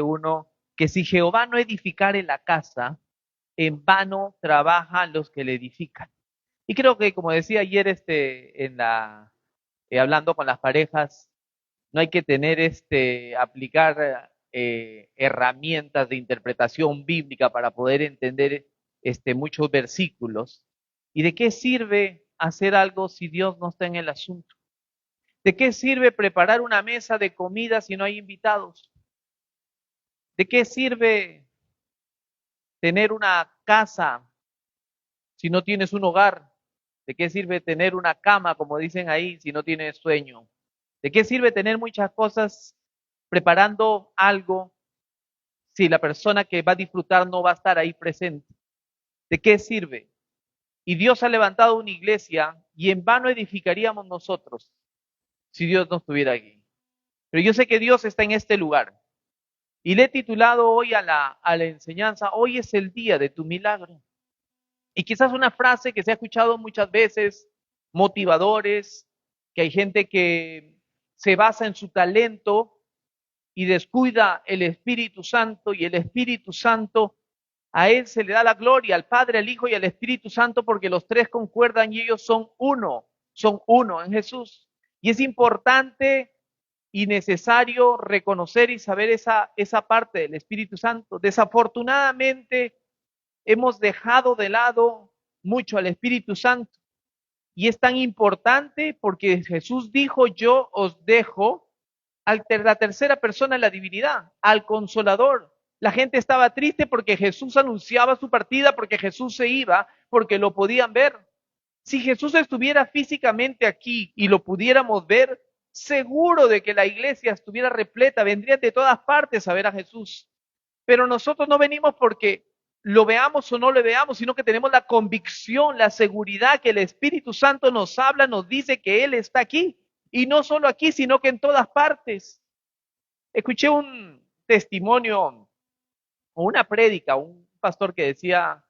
7:1, que si Jehová no edificare la casa, en vano trabajan los que le edifican. Y creo que, como decía ayer, hablando con las parejas, no hay que tener, aplicar herramientas de interpretación bíblica para poder entender, muchos versículos. ¿Y de qué sirve hacer algo si Dios no está en el asunto? ¿De qué sirve preparar una mesa de comida si no hay invitados? ¿De qué sirve tener una casa si no tienes un hogar? ¿De qué sirve tener una cama, como dicen ahí, si no tienes sueño? ¿De qué sirve tener muchas cosas preparando algo si la persona que va a disfrutar no va a estar ahí presente? ¿De qué sirve? Y Dios ha levantado una iglesia y en vano edificaríamos nosotros si Dios no estuviera aquí. Pero yo sé que Dios está en este lugar. Y le he titulado hoy a la enseñanza, hoy es el día de tu milagro. Y quizás una frase que se ha escuchado muchas veces, motivadores, que hay gente que se basa en su talento y descuida el Espíritu Santo, y el Espíritu Santo, a Él se le da la gloria, al Padre, al Hijo y al Espíritu Santo, porque los tres concuerdan y ellos son uno en Jesús. Y es importante y necesario reconocer y saber esa parte del Espíritu Santo. Desafortunadamente, hemos dejado de lado mucho al Espíritu Santo. Y es tan importante porque Jesús dijo, yo os dejo la tercera persona de la divinidad, al Consolador. La gente estaba triste porque Jesús anunciaba su partida, porque Jesús se iba, porque lo podían ver. Si Jesús estuviera físicamente aquí y lo pudiéramos ver, seguro de que la iglesia estuviera repleta, vendrían de todas partes a ver a Jesús. Pero nosotros no venimos porque lo veamos o no lo veamos, sino que tenemos la convicción, la seguridad que el Espíritu Santo nos habla, nos dice que Él está aquí. Y no solo aquí, sino que en todas partes. Escuché un testimonio o una prédica, un pastor que decía,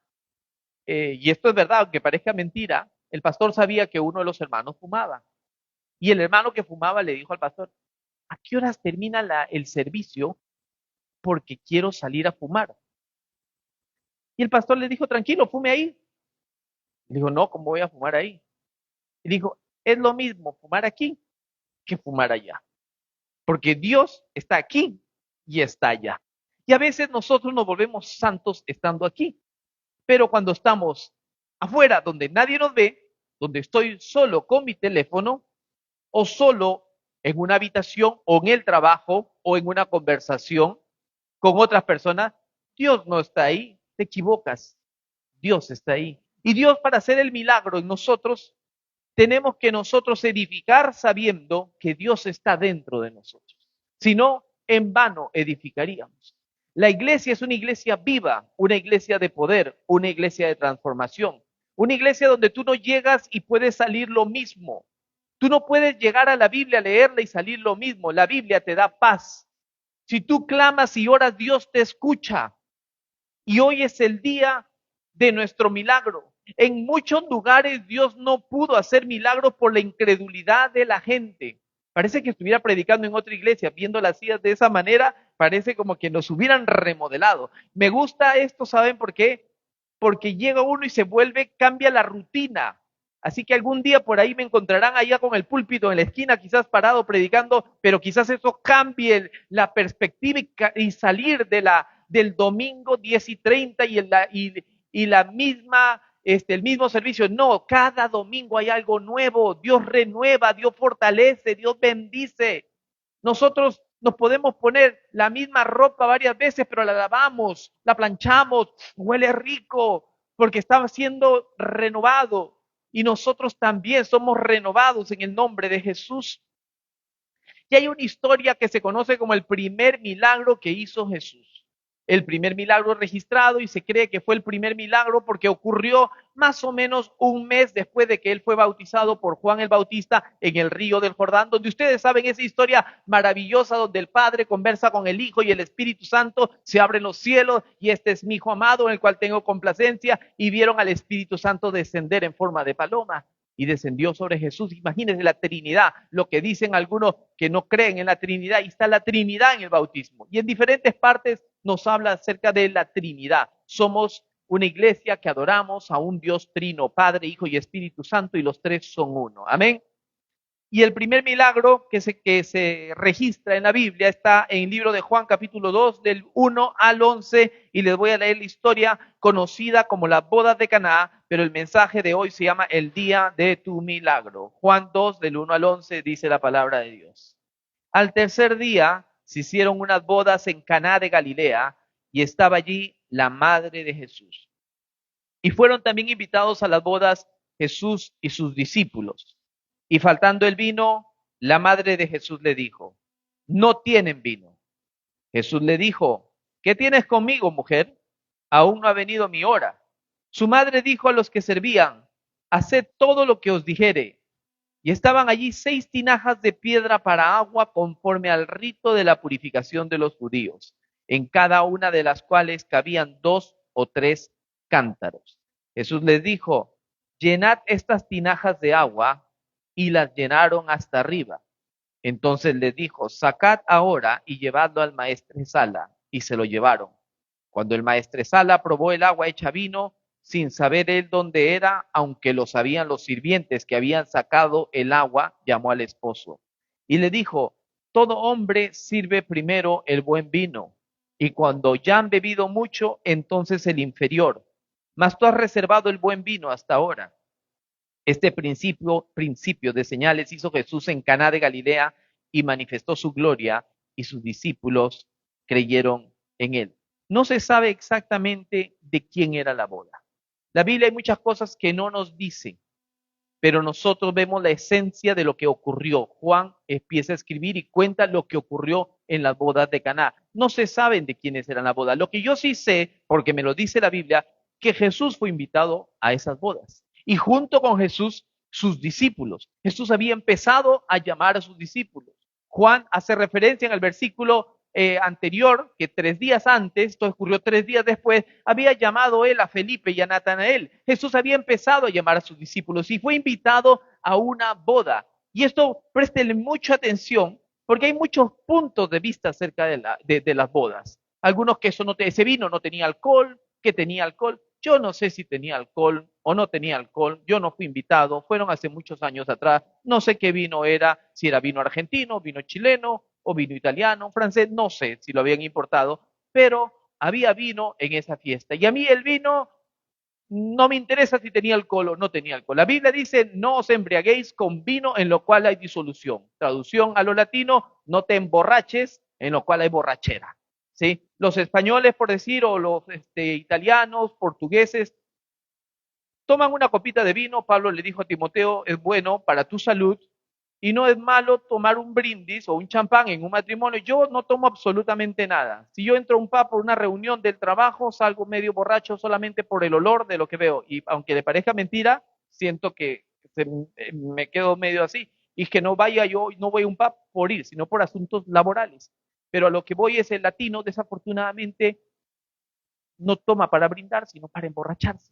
y esto es verdad, aunque parezca mentira, el pastor sabía que uno de los hermanos fumaba. Y el hermano que fumaba le dijo al pastor, ¿a qué horas termina el servicio? Porque quiero salir a fumar. Y el pastor le dijo, tranquilo, fume ahí. Le dijo, no, ¿cómo voy a fumar ahí? Y dijo, es lo mismo fumar aquí que fumar allá. Porque Dios está aquí y está allá. Y a veces nosotros nos volvemos santos estando aquí. Pero cuando estamos afuera, donde nadie nos ve, donde estoy solo con mi teléfono, o solo en una habitación, o en el trabajo, o en una conversación con otras personas, Dios no está ahí. Te equivocas. Dios está ahí. Y Dios, para hacer el milagro en nosotros, tenemos que nosotros edificar sabiendo que Dios está dentro de nosotros. Si no, en vano edificaríamos. La iglesia es una iglesia viva, una iglesia de poder, una iglesia de transformación, una iglesia donde tú no llegas y puedes salir lo mismo. Tú no puedes llegar a la Biblia, leerla y salir lo mismo. La Biblia te da paz. Si tú clamas y oras, Dios te escucha. Y hoy es el día de nuestro milagro. En muchos lugares Dios no pudo hacer milagros por la incredulidad de la gente. Parece que estuviera predicando en otra iglesia, viendo las sillas de esa manera, parece como que nos hubieran remodelado. Me gusta esto, ¿saben por qué? Porque llega uno y se vuelve, cambia la rutina. Así que algún día por ahí me encontrarán allá con el púlpito en la esquina, quizás parado predicando, pero quizás eso cambie la perspectiva y salir del domingo 10:30 y la misma, el mismo servicio. No, cada domingo hay algo nuevo. Dios renueva, Dios fortalece, Dios bendice. Nosotros nos podemos poner la misma ropa varias veces, pero la lavamos, la planchamos, huele rico, porque estaba siendo renovado. Y nosotros también somos renovados en el nombre de Jesús. Y hay una historia que se conoce como el primer milagro que hizo Jesús. El primer milagro registrado, y se cree que fue el primer milagro porque ocurrió más o menos un mes después de que él fue bautizado por Juan el Bautista en el río del Jordán, donde ustedes saben esa historia maravillosa donde el Padre conversa con el Hijo y el Espíritu Santo, se abren los cielos y este es mi Hijo amado en el cual tengo complacencia, y vieron al Espíritu Santo descender en forma de paloma. y descendió sobre Jesús. Imagínense la Trinidad, lo que dicen algunos que no creen en la Trinidad, y está la Trinidad en el bautismo. Y en diferentes partes nos habla acerca de la Trinidad. Somos una iglesia que adoramos a un Dios trino, Padre, Hijo y Espíritu Santo, y los tres son uno. Amén. Y el primer milagro que se registra en la Biblia está en el libro de Juan capítulo 2 del 1 al 11 y les voy a leer la historia conocida como las bodas de Caná, pero el mensaje de hoy se llama el día de tu milagro. Juan 2 del 1 al 11 dice la palabra de Dios. Al tercer día se hicieron unas bodas en Caná de Galilea y estaba allí la madre de Jesús. Y fueron también invitados a las bodas Jesús y sus discípulos. Y faltando el vino, la madre de Jesús le dijo, no tienen vino. Jesús le dijo, ¿qué tienes conmigo, mujer? Aún no ha venido mi hora. Su madre dijo a los que servían, haced todo lo que os dijere. Y estaban allí 6 tinajas de piedra para agua conforme al rito de la purificación de los judíos, en cada una de las cuales cabían 2 o 3 cántaros. Jesús les dijo, llenad estas tinajas de agua, y las llenaron hasta arriba. Entonces les dijo, sacad ahora y llevadlo al maestresala, y se lo llevaron. Cuando el maestresala probó el agua hecha vino, sin saber él dónde era, aunque lo sabían los sirvientes que habían sacado el agua, llamó al esposo. Y le dijo, todo hombre sirve primero el buen vino, y cuando ya han bebido mucho, entonces el inferior. Mas tú has reservado el buen vino hasta ahora. Este principio de señales hizo Jesús en Caná de Galilea y manifestó su gloria, y sus discípulos creyeron en él. No se sabe exactamente de quién era la boda. La Biblia hay muchas cosas que no nos dicen, pero nosotros vemos la esencia de lo que ocurrió. Juan empieza a escribir y cuenta lo que ocurrió en las bodas de Caná. No se saben de quiénes eran las bodas. Lo que yo sí sé, porque me lo dice la Biblia, que Jesús fue invitado a esas bodas. Y junto con Jesús, sus discípulos. Jesús había empezado a llamar a sus discípulos. Juan hace referencia en el versículo anterior, que 3 días antes, esto ocurrió 3 días después, había llamado él a Felipe y a Natanael. Jesús había empezado a llamar a sus discípulos y fue invitado a una boda. Y esto, préstele mucha atención, porque hay muchos puntos de vista acerca de las bodas. Algunos que ese vino no tenía alcohol, que tenía alcohol. Yo no sé si tenía alcohol o no tenía alcohol. Yo no fui invitado. Fueron hace muchos años atrás. No sé qué vino era, si era vino argentino, vino chileno o vino italiano, francés. No sé si lo habían importado, pero había vino en esa fiesta. Y a mí el vino no me interesa si tenía alcohol o no tenía alcohol. La Biblia dice, no os embriaguéis con vino en lo cual hay disolución. Traducción a lo latino, no te emborraches en lo cual hay borrachera. ¿Sí? Los españoles, por decir, o los italianos, portugueses, toman una copita de vino. Pablo le dijo a Timoteo, es bueno para tu salud, y no es malo tomar un brindis o un champán en un matrimonio. Yo no tomo absolutamente nada. Si yo entro a un pub por una reunión del trabajo, salgo medio borracho solamente por el olor de lo que veo. Y aunque le parezca mentira, siento que me quedo medio así. Y es que no voy a un pub por ir, sino por asuntos laborales. Pero a lo que voy es el latino, desafortunadamente, no toma para brindar, sino para emborracharse.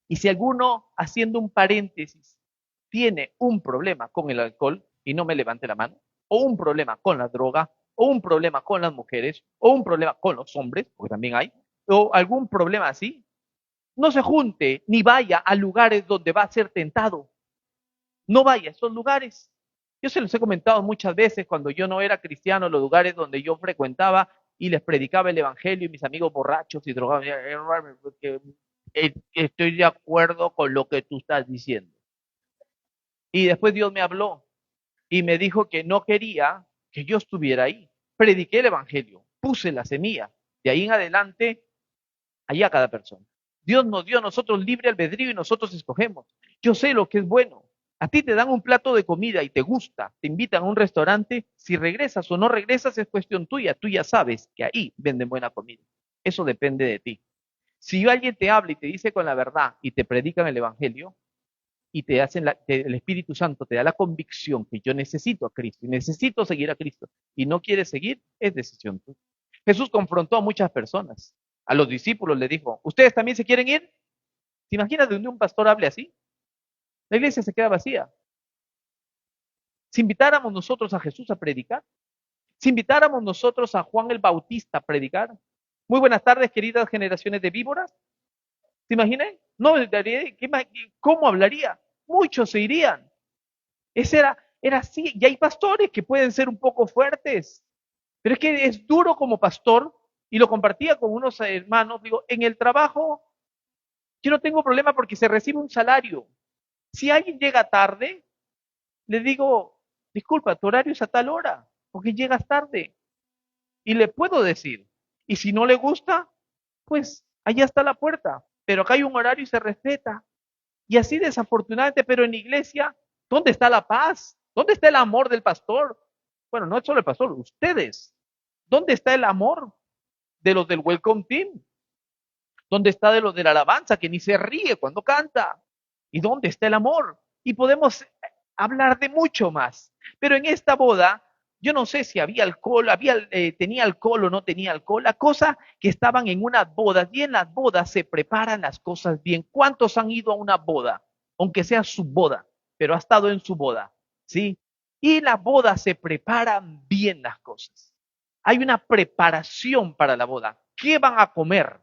Y si alguno, haciendo un paréntesis, tiene un problema con el alcohol, y no me levante la mano, o un problema con la droga, o un problema con las mujeres, o un problema con los hombres, porque también hay, o algún problema así, no se junte ni vaya a lugares donde va a ser tentado. No vaya a esos lugares. Yo se los he comentado muchas veces cuando yo no era cristiano, los lugares donde yo frecuentaba y les predicaba el evangelio y mis amigos borrachos y drogados, porque estoy de acuerdo con lo que tú estás diciendo. Y después Dios me habló y me dijo que no quería que yo estuviera ahí. Prediqué el evangelio, puse la semilla. De ahí en adelante, allá cada persona. Dios nos dio a nosotros libre albedrío y nosotros escogemos. Yo sé lo que es bueno. A ti te dan un plato de comida y te gusta, te invitan a un restaurante, si regresas o no regresas es cuestión tuya, tú ya sabes que ahí venden buena comida. Eso depende de ti. Si alguien te habla y te dice con la verdad y te predican el evangelio y el Espíritu Santo te da la convicción que yo necesito a Cristo y necesito seguir a Cristo y no quieres seguir, es decisión tuya. Jesús confrontó a muchas personas. A los discípulos le dijo, ¿ustedes también se quieren ir? ¿Te imaginas de donde un pastor hable así? la iglesia se queda vacía. Si invitáramos nosotros a Jesús a predicar, si invitáramos nosotros a Juan el Bautista a predicar. Muy buenas tardes, queridas generaciones de víboras. ¿Se imaginan? No, ¿cómo hablaría? Muchos se irían. Era así. Y hay pastores que pueden ser un poco fuertes, pero es que es duro como pastor, y lo compartía con unos hermanos, digo, en el trabajo yo no tengo problema porque se recibe un salario. Si alguien llega tarde, le digo, disculpa, tu horario es a tal hora, porque llegas tarde. Y le puedo decir, y si no le gusta, pues allá está la puerta, pero acá hay un horario y se respeta. Y así desafortunadamente, pero en la iglesia, ¿dónde está la paz? ¿Dónde está el amor del pastor? Bueno, no es solo el pastor, ustedes. ¿Dónde está el amor de los del Welcome Team? ¿Dónde está de los de la alabanza que ni se ríe cuando canta? ¿Y dónde está el amor? Y podemos hablar de mucho más. Pero en esta boda, yo no sé si había alcohol, tenía alcohol o no tenía alcohol. La cosa que estaban en unas bodas, y en las bodas se preparan las cosas bien. ¿Cuántos han ido a una boda? Aunque sea su boda, pero ha estado en su boda, ¿sí? Y en la boda se preparan bien las cosas. Hay una preparación para la boda. ¿Qué van a comer?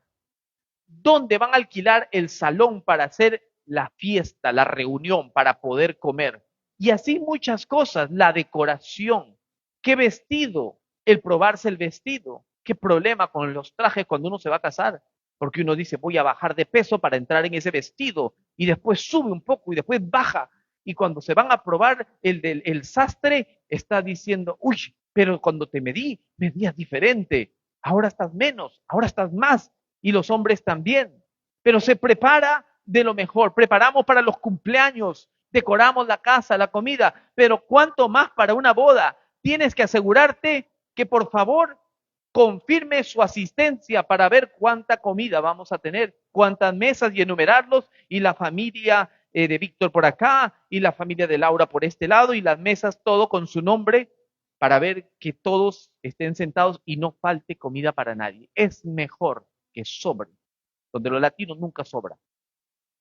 ¿Dónde van a alquilar el salón para hacer la fiesta, la reunión, para poder comer? Y así muchas cosas, la decoración, qué vestido, el probarse el vestido, qué problema con los trajes cuando uno se va a casar, porque uno dice voy a bajar de peso para entrar en ese vestido y después sube un poco y después baja. Y cuando se van a probar, el sastre está diciendo, uy, pero cuando te medías diferente, ahora estás menos, ahora estás más, y los hombres también. Pero se prepara de lo mejor, preparamos para los cumpleaños, decoramos la casa, la comida, pero cuánto más para una boda. Tienes que asegurarte que por favor confirme su asistencia para ver cuánta comida vamos a tener, cuántas mesas y enumerarlos, y la familia de Víctor por acá, y la familia de Laura por este lado, y las mesas, todo con su nombre, para ver que todos estén sentados y no falte comida para nadie. Es mejor que sobre, donde los latinos nunca sobran.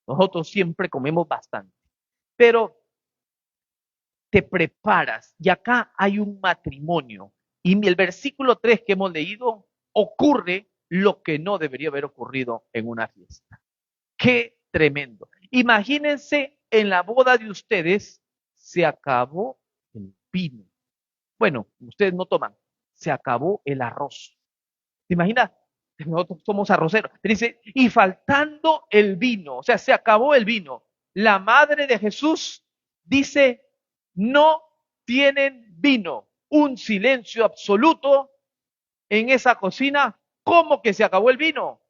Nosotros siempre comemos bastante, pero te preparas, y acá hay un matrimonio, y el versículo 3 que hemos leído ocurre lo que no debería haber ocurrido en una fiesta. ¡Qué tremendo! Imagínense, en la boda de ustedes se acabó el vino. Bueno, ustedes no toman, se acabó el arroz. ¿Te imaginas? Nosotros somos arroceros. Dice, y faltando el vino, o sea, se acabó el vino. La madre de Jesús dice, no tienen vino. Un silencio absoluto en esa cocina. ¿Cómo que se acabó el vino?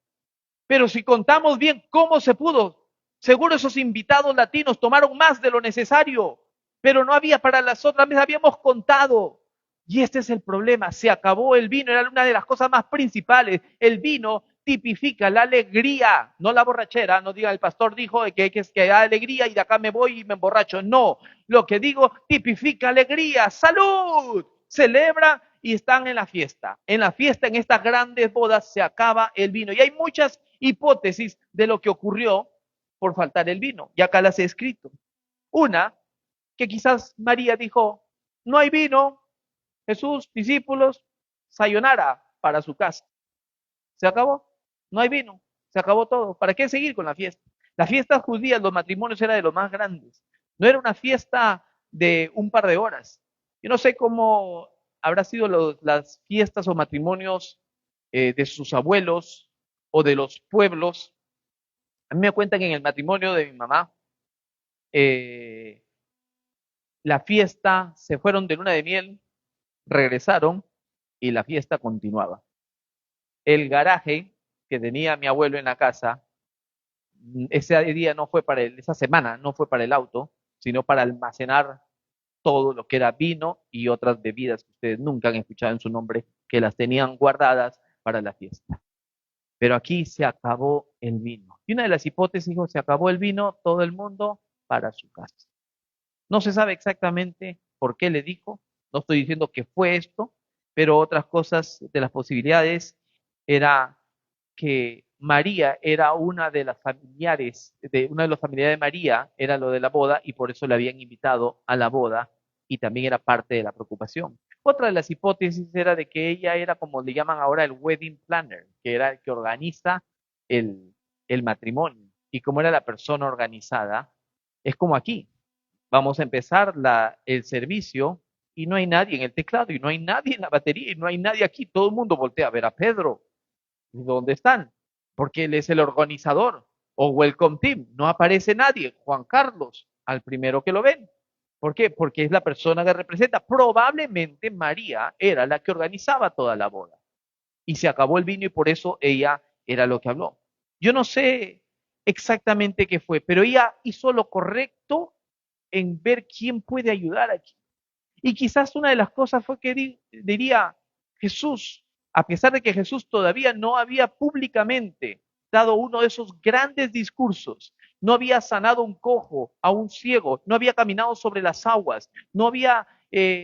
Pero si contamos bien, ¿cómo se pudo? Seguro esos invitados latinos tomaron más de lo necesario, pero no había para las otras mesas, habíamos contado. Y este es el problema, se acabó el vino, era una de las cosas más principales. El vino tipifica la alegría, no la borrachera. No diga el pastor dijo que da alegría y de acá me voy y me emborracho. No, lo que digo tipifica alegría, salud, celebra y están en la fiesta. En la fiesta, en estas grandes bodas, se acaba el vino. Y hay muchas hipótesis de lo que ocurrió por faltar el vino. Y acá las he escrito. Una, que quizás María dijo, no hay vino, Jesús, discípulos, sayonara para su casa. Se acabó, no hay vino, se acabó todo. ¿Para qué seguir con la fiesta? Las fiestas judías, los matrimonios eran de los más grandes. No era una fiesta de un par de horas. Yo no sé cómo habrá sido las fiestas o matrimonios de sus abuelos o de los pueblos. A mí me cuentan que en el matrimonio de mi mamá, eh, la fiesta, se fueron de luna de miel, regresaron y la fiesta continuaba. El garaje que tenía mi abuelo en la casa, ese día no fue para esa semana no fue para el auto, sino para almacenar todo lo que era vino y otras bebidas que ustedes nunca han escuchado en su nombre, que las tenían guardadas para la fiesta. Pero aquí se acabó el vino. Y una de las hipótesis dijo, se acabó el vino, todo el mundo para su casa. No se sabe exactamente por qué le dijo, no estoy diciendo que fue esto, pero otras cosas de las posibilidades era que María era una de las familiares, una de los familiares de María, era lo de la boda, y por eso le habían invitado a la boda, y también era parte de la preocupación. Otra de las hipótesis era de que ella era como le llaman ahora el wedding planner, que era el que organiza el, el matrimonio. Y como era la persona organizada, es como aquí. Vamos a empezar el servicio y no hay nadie en el teclado y no hay nadie en la batería y no hay nadie aquí. Todo el mundo voltea a ver a Pedro. ¿Dónde están? Porque él es el organizador. O Welcome Team. No aparece nadie. Juan Carlos, al primero que lo ven. ¿Por qué? Porque es la persona que representa. Probablemente María era la que organizaba toda la boda. Y se acabó el vino y por eso ella era lo que habló. Yo no sé exactamente qué fue, pero ella hizo lo correcto en ver quién puede ayudar aquí. Y quizás una de las cosas fue que diría Jesús, a pesar de que Jesús todavía no había públicamente dado uno de esos grandes discursos, no había sanado un cojo, a un ciego, no había caminado sobre las aguas, no había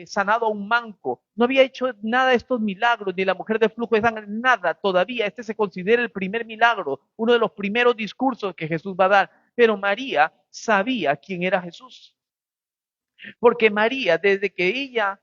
sanado a un manco, no había hecho nada de estos milagros, ni la mujer de flujo de sangre, nada todavía. Este se considera el primer milagro, uno de los primeros discursos que Jesús va a dar. Pero María sabía quién era Jesús. Porque María, desde que ella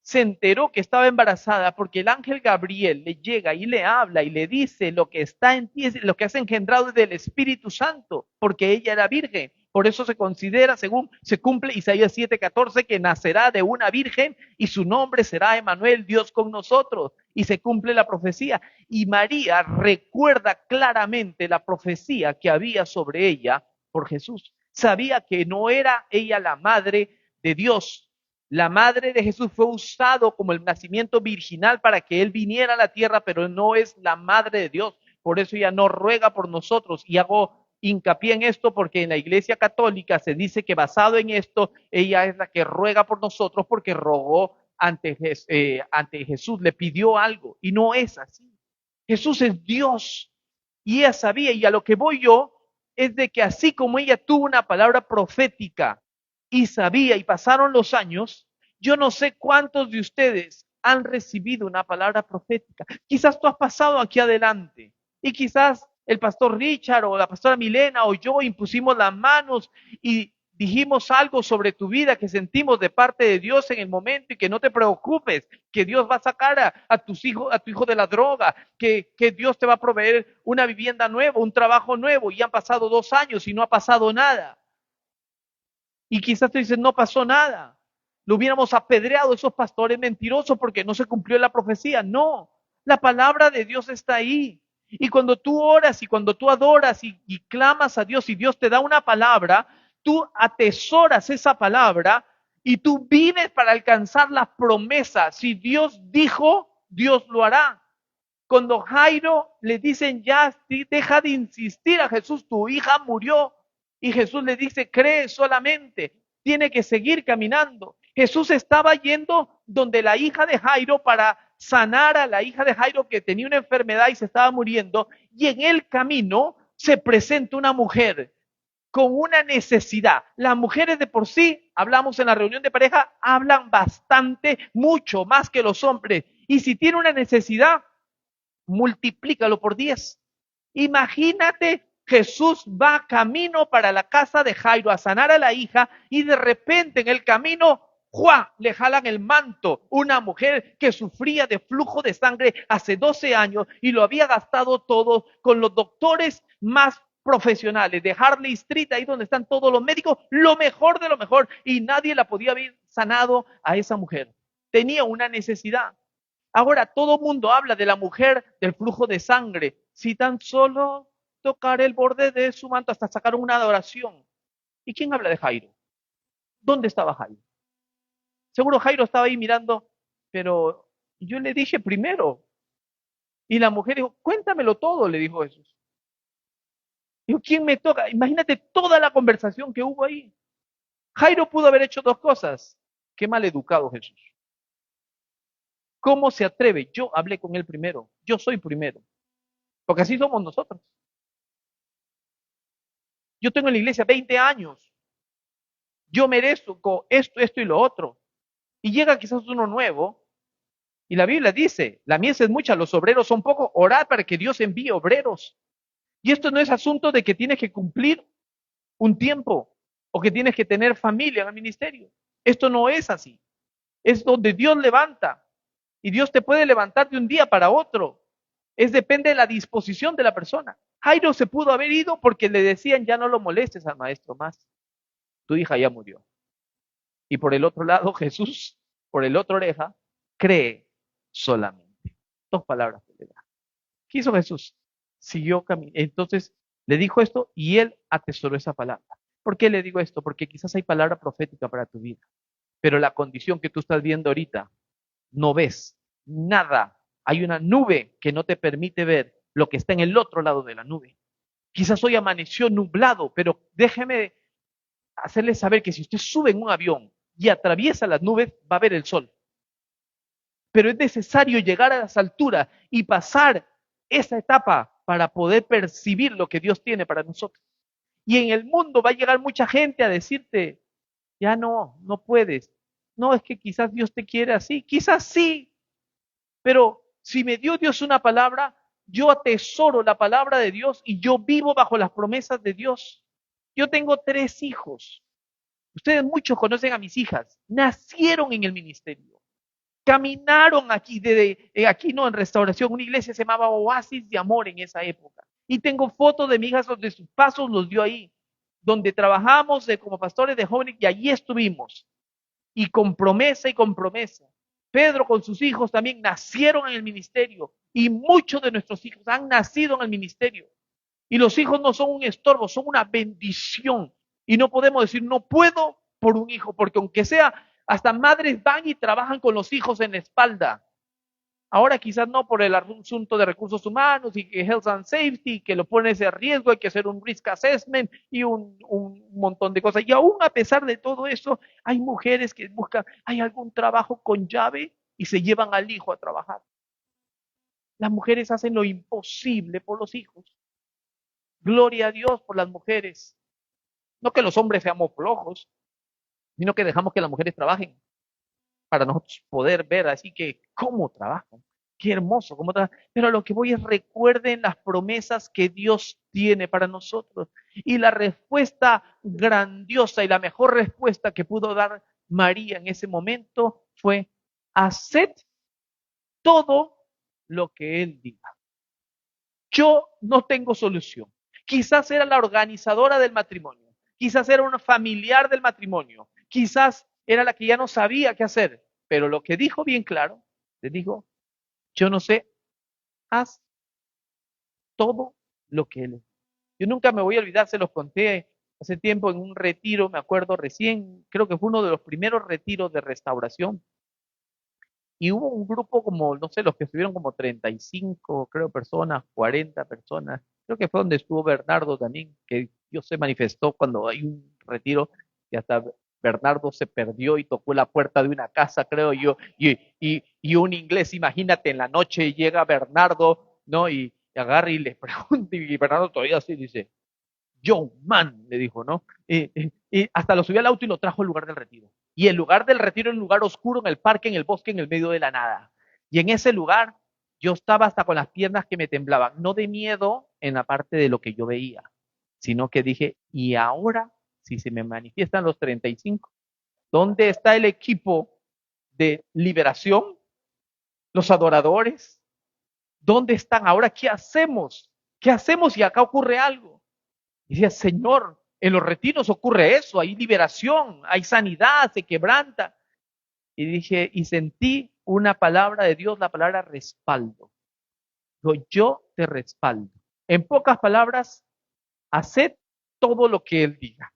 se enteró que estaba embarazada, porque el ángel Gabriel le llega y le habla y le dice lo que está en ti, lo que has engendrado del Espíritu Santo, porque ella era virgen. Por eso se considera, según se cumple Isaías 7:14, que nacerá de una virgen y su nombre será Emmanuel, Dios con nosotros. Y se cumple la profecía. Y María recuerda claramente la profecía que había sobre ella por Jesús. Sabía que no era ella la madre de Dios. La madre de Jesús fue usado como el nacimiento virginal para que él viniera a la tierra, pero no es la madre de Dios. Por eso ella no ruega por nosotros. Y hago hincapié en esto porque en la Iglesia Católica se dice que basado en esto, ella es la que ruega por nosotros porque rogó ante Jesús, le pidió algo. Y no es así. Jesús es Dios. Y ella sabía, y a lo que voy yo, es de que así como ella tuvo una palabra profética y sabía y pasaron los años, yo no sé cuántos de ustedes han recibido una palabra profética. Quizás tú has pasado aquí adelante y quizás el pastor Richard o la pastora Milena o yo impusimos las manos y dijimos algo sobre tu vida que sentimos de parte de Dios en el momento y que no te preocupes, que Dios va a sacar a tu hijo de la droga, que Dios te va a proveer una vivienda nueva, un trabajo nuevo y han pasado 2 años y no ha pasado nada. Y quizás te dicen, no pasó nada. Lo hubiéramos apedreado a esos pastores mentirosos porque no se cumplió la profecía. No, la palabra de Dios está ahí. Y cuando tú oras y cuando tú adoras y clamas a Dios y Dios te da una palabra, tú atesoras esa palabra y tú vives para alcanzar las promesas. Si Dios dijo, Dios lo hará. Cuando Jairo le dicen, ya deja de insistir a Jesús, tu hija murió. Y Jesús le dice, cree solamente, tiene que seguir caminando. Jesús estaba yendo donde la hija de Jairo para sanar a la hija de Jairo que tenía una enfermedad y se estaba muriendo. Y en el camino se presenta una mujer con una necesidad. Las mujeres de por sí, hablamos en la reunión de pareja, hablan bastante, mucho más que los hombres. Y si tiene una necesidad, multiplícalo por 10. Imagínate, Jesús va camino para la casa de Jairo a sanar a la hija y de repente en el camino, ¡juá!, le jalan el manto. Una mujer que sufría de flujo de sangre hace 12 años y lo había gastado todo con los doctores más profesionales de Harley Street, ahí donde están todos los médicos, lo mejor de lo mejor, y nadie la podía haber sanado a esa mujer. Tenía una necesidad. Ahora todo mundo habla de la mujer del flujo de sangre. Si tan solo tocar el borde de su manto, hasta sacaron una adoración. ¿Y quién habla de Jairo? ¿Dónde estaba Jairo? Seguro Jairo estaba ahí mirando, pero yo le dije primero. Y la mujer dijo, cuéntamelo todo, le dijo Jesús. Dijo, ¿quién me toca? Imagínate toda la conversación que hubo ahí. Jairo pudo haber hecho 2 cosas. Qué mal educado Jesús. ¿Cómo se atreve? Yo hablé con él primero. Yo soy primero. Porque así somos nosotros. Yo tengo en la iglesia 20 años. Yo merezco esto y lo otro. Y llega quizás uno nuevo. Y la Biblia dice, la mies es mucha, los obreros son pocos. Orad para que Dios envíe obreros. Y esto no es asunto de que tienes que cumplir un tiempo o que tienes que tener familia en el ministerio. Esto no es así. Es donde Dios levanta. Y Dios te puede levantar de un día para otro. Depende de la disposición de la persona. Jairo se pudo haber ido porque le decían, ya no lo molestes al maestro más. Tu hija ya murió. Y por el otro lado, Jesús, por el otro oreja, cree solamente. Dos palabras que le da. ¿Qué hizo Jesús? Siguió caminando. Entonces le dijo esto y él atesoró esa palabra. ¿Por qué le digo esto? Porque quizás hay palabra profética para tu vida, pero la condición que tú estás viendo ahorita, no ves nada. Hay una nube que no te permite ver lo que está en el otro lado de la nube. Quizás hoy amaneció nublado, pero déjeme hacerle saber que si usted sube en un avión y atraviesa las nubes, va a ver el sol. Pero es necesario llegar a las alturas y pasar esa etapa para poder percibir lo que Dios tiene para nosotros. Y en el mundo va a llegar mucha gente a decirte, ya no puedes. No, es que quizás Dios te quiere así, quizás sí, pero si me dio Dios una palabra, yo atesoro la palabra de Dios y yo vivo bajo las promesas de Dios. Yo tengo 3 hijos. Ustedes muchos conocen a mis hijas. Nacieron en el ministerio. Caminaron aquí, aquí no, en Restauración, una iglesia se llamaba Oasis de Amor en esa época. Y tengo fotos de mis hijas donde sus pasos los dio ahí, donde trabajamos como pastores de jóvenes y allí estuvimos. Y con promesa y con promesa. Pedro con sus hijos también nacieron en el ministerio y muchos de nuestros hijos han nacido en el ministerio. Y los hijos no son un estorbo, son una bendición. Y no podemos decir, no puedo por un hijo, porque aunque sea, hasta madres van y trabajan con los hijos en la espalda. Ahora quizás no por el asunto de recursos humanos y que health and safety, que lo pones en riesgo, hay que hacer un risk assessment y un montón de cosas. Y aún a pesar de todo eso, hay mujeres que buscan, hay algún trabajo con llave y se llevan al hijo a trabajar. Las mujeres hacen lo imposible por los hijos. Gloria a Dios por las mujeres. No que los hombres seamos flojos, sino que dejamos que las mujeres trabajen para nosotros poder ver así que cómo trabajan. Qué hermoso, cómo trabajan. Pero a lo que voy es recuerden las promesas que Dios tiene para nosotros. Y la respuesta grandiosa y la mejor respuesta que pudo dar María en ese momento fue, haced todo lo que Él diga. Yo no tengo solución. Quizás era la organizadora del matrimonio, quizás era una familiar del matrimonio, quizás era la que ya no sabía qué hacer, pero lo que dijo bien claro, le dijo, yo no sé, haz todo lo que él. Yo nunca me voy a olvidar, se los conté hace tiempo en un retiro, me acuerdo recién, creo que fue uno de los primeros retiros de restauración. Y hubo un grupo como, no sé, los que estuvieron como 35, creo, personas, 40 personas. Creo que fue donde estuvo Bernardo también, que Dios se manifestó cuando hay un retiro y hasta Bernardo se perdió y tocó la puerta de una casa, creo yo, y un inglés, imagínate, en la noche llega Bernardo, ¿no? Y agarra y le pregunta, y Bernardo todavía así dice, Young Man, le dijo, ¿no? Y hasta lo subió al auto y lo trajo al lugar del retiro. Y el lugar del retiro era un lugar oscuro en el parque, en el bosque, en el medio de la nada. Y en ese lugar yo estaba hasta con las piernas que me temblaban, no de miedo en la parte de lo que yo veía, sino que dije, y ahora, si se me manifiestan los 35, ¿dónde está el equipo de liberación? ¿Los adoradores? ¿Dónde están ahora? ¿Qué hacemos? ¿Qué hacemos si acá ocurre algo? Y decía, Señor, en los retiros ocurre eso, hay liberación, hay sanidad, se quebranta. Y dije, y sentí una palabra de Dios, la palabra respaldo. Digo, yo te respaldo. En pocas palabras, haced todo lo que Él diga.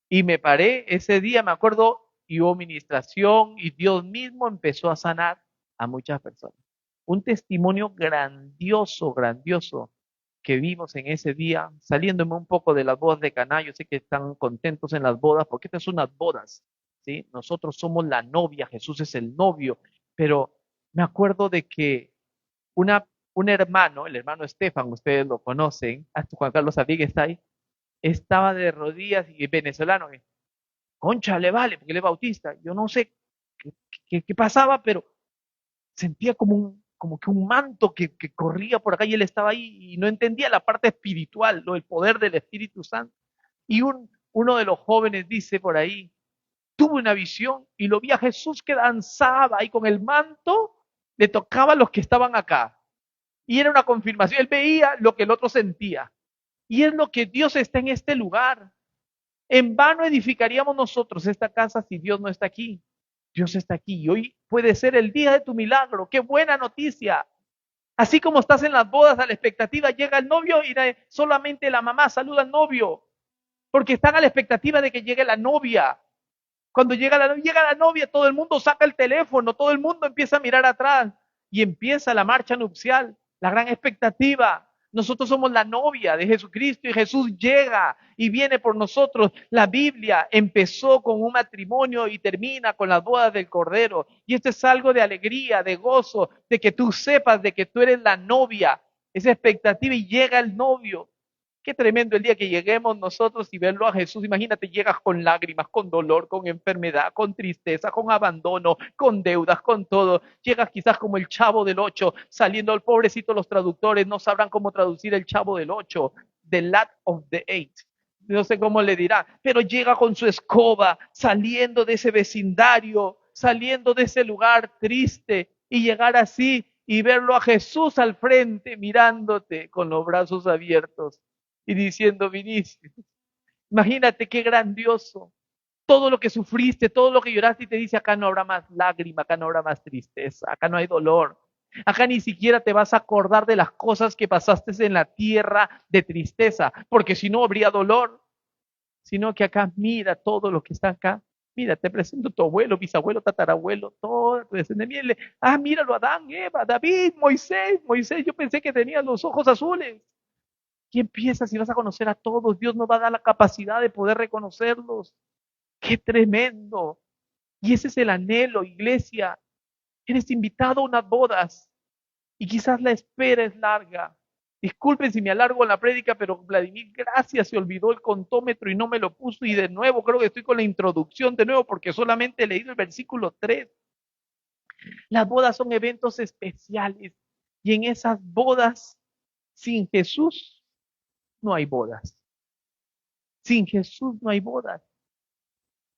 Y me paré ese día, me acuerdo, y hubo ministración y Dios mismo empezó a sanar a muchas personas. Un testimonio grandioso, grandioso que vimos en ese día, saliéndome un poco de las bodas de Caná. Yo sé que están contentos en las bodas, porque estas son las bodas, ¿sí? Nosotros somos la novia, Jesús es el novio, pero me acuerdo de que un hermano, el hermano Estefan, ustedes lo conocen, hasta Juan Carlos Abigue está ahí, estaba de rodillas y venezolano, concha, le vale, porque él es bautista. Yo no sé qué pasaba, pero sentía como como que un manto que corría por acá y él estaba ahí y no entendía la parte espiritual, el poder del Espíritu Santo. Y uno de los jóvenes dice por ahí, tuve una visión y lo vi a Jesús que danzaba y con el manto le tocaba a los que estaban acá. Y era una confirmación, él veía lo que el otro sentía. Y es lo que Dios está en este lugar. En vano edificaríamos nosotros esta casa si Dios no está aquí. Dios está aquí y hoy puede ser el día de tu milagro. ¡Qué buena noticia! Así como estás en las bodas a la expectativa, llega el novio y solamente la mamá saluda al novio, porque están a la expectativa de que llegue la novia. Cuando llega la novia, todo el mundo saca el teléfono, todo el mundo empieza a mirar atrás y empieza la marcha nupcial, la gran expectativa. Nosotros somos la novia de Jesucristo y Jesús llega y viene por nosotros. La Biblia empezó con un matrimonio y termina con las bodas del Cordero. Y esto es algo de alegría, de gozo, de que tú sepas de que tú eres la novia. Esa expectativa y llega el novio. Qué tremendo el día que lleguemos nosotros y verlo a Jesús. Imagínate, llegas con lágrimas, con dolor, con enfermedad, con tristeza, con abandono, con deudas, con todo. Llegas quizás como el Chavo del Ocho, saliendo al pobrecito, los traductores no sabrán cómo traducir el Chavo del Ocho, the lad of the eight. No sé cómo le dirá, pero llega con su escoba, saliendo de ese vecindario, saliendo de ese lugar triste y llegar así y verlo a Jesús al frente, mirándote con los brazos abiertos y diciendo, Vinicius, imagínate qué grandioso, todo lo que sufriste, todo lo que lloraste y te dice, acá no habrá más lágrima, acá no habrá más tristeza, acá no hay dolor, acá ni siquiera te vas a acordar de las cosas que pasaste en la tierra de tristeza, porque si no habría dolor, sino que acá mira todo lo que está acá. Mira, te presento a tu abuelo, bisabuelo, tatarabuelo, todo tu descendencia. Ah, míralo, Adán, Eva, David, Moisés, yo pensé que tenía los ojos azules. Y empiezas y vas a conocer a todos. Dios nos va a dar la capacidad de poder reconocerlos. ¡Qué tremendo! Y ese es el anhelo, iglesia. Eres invitado a unas bodas y quizás la espera es larga. Disculpen si me alargo en la prédica, pero Vladimir, gracias, se olvidó el contómetro y no me lo puso. Y de nuevo, creo que estoy con la introducción de nuevo porque solamente he leído el versículo 3. Las bodas son eventos especiales y en esas bodas, sin Jesús, no hay bodas. Sin Jesús no hay bodas.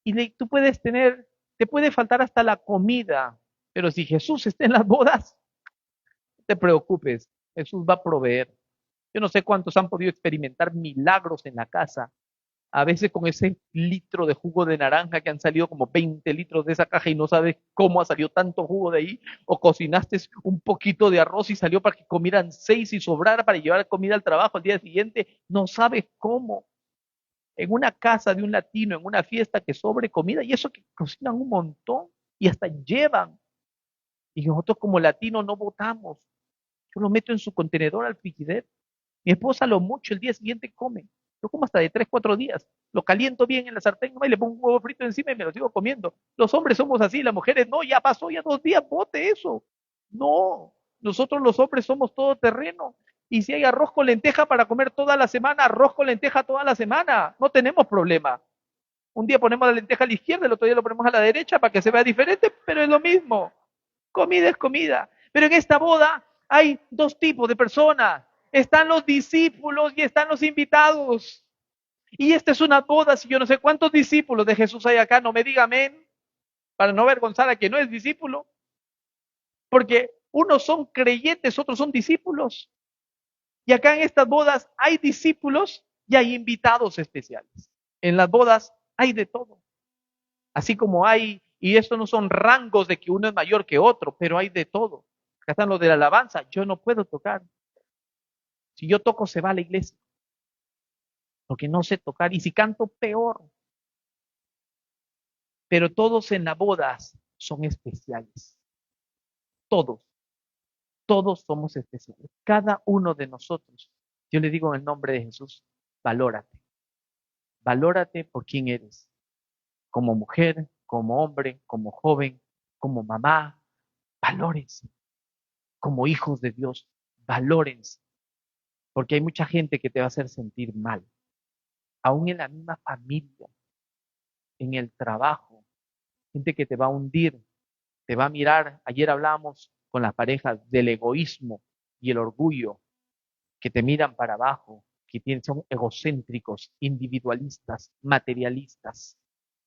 Y tú puedes te puede faltar hasta la comida, pero si Jesús está en las bodas, no te preocupes, Jesús va a proveer. Yo no sé cuántos han podido experimentar milagros en la casa, a veces con ese litro de jugo de naranja que han salido como 20 litros de esa caja y no sabes cómo ha salido tanto jugo de ahí, o cocinaste un poquito de arroz y salió para que comieran 6 y sobrara para llevar comida al trabajo al día siguiente, no sabes cómo. En una casa de un latino, en una fiesta que sobre comida, y eso que cocinan un montón y hasta llevan. Y nosotros como latinos no votamos. Yo lo meto en su contenedor al frigider. Mi esposa lo mucho, el día siguiente come. Yo como hasta de 3, 4 días. Lo caliento bien en la sartén y le pongo un huevo frito encima y me lo sigo comiendo. Los hombres somos así, las mujeres no, ya pasó ya 2 días, bote eso. No, nosotros los hombres somos todo terreno. Y si hay arroz con lenteja para comer toda la semana, arroz con lenteja toda la semana. No tenemos problema. Un día ponemos la lenteja a la izquierda, el otro día lo ponemos a la derecha para que se vea diferente, pero es lo mismo. Comida es comida. Pero en esta boda hay dos tipos de personas. Están los discípulos y están los invitados. Y esta es una boda, si yo no sé cuántos discípulos de Jesús hay acá, no me diga amén, para no avergonzar a quien no es discípulo. Porque unos son creyentes, otros son discípulos. Y acá en estas bodas hay discípulos y hay invitados especiales. En las bodas hay de todo. Así como hay, y esto no son rangos de que uno es mayor que otro, pero hay de todo. Acá están los de la alabanza, yo no puedo tocar. Si yo toco se va a la iglesia, porque no sé tocar, y si canto peor. Pero todos en las bodas son especiales. Todos, todos somos especiales. Cada uno de nosotros. Yo le digo en el nombre de Jesús, valórate. Valórate por quién eres. Como mujer, como hombre, como joven, como mamá, valórense. Como hijos de Dios, valórense. Porque hay mucha gente que te va a hacer sentir mal. Aún en la misma familia, en el trabajo, gente que te va a hundir, te va a mirar. Ayer hablábamos con las parejas del egoísmo y el orgullo, que te miran para abajo, que son egocéntricos, individualistas, materialistas,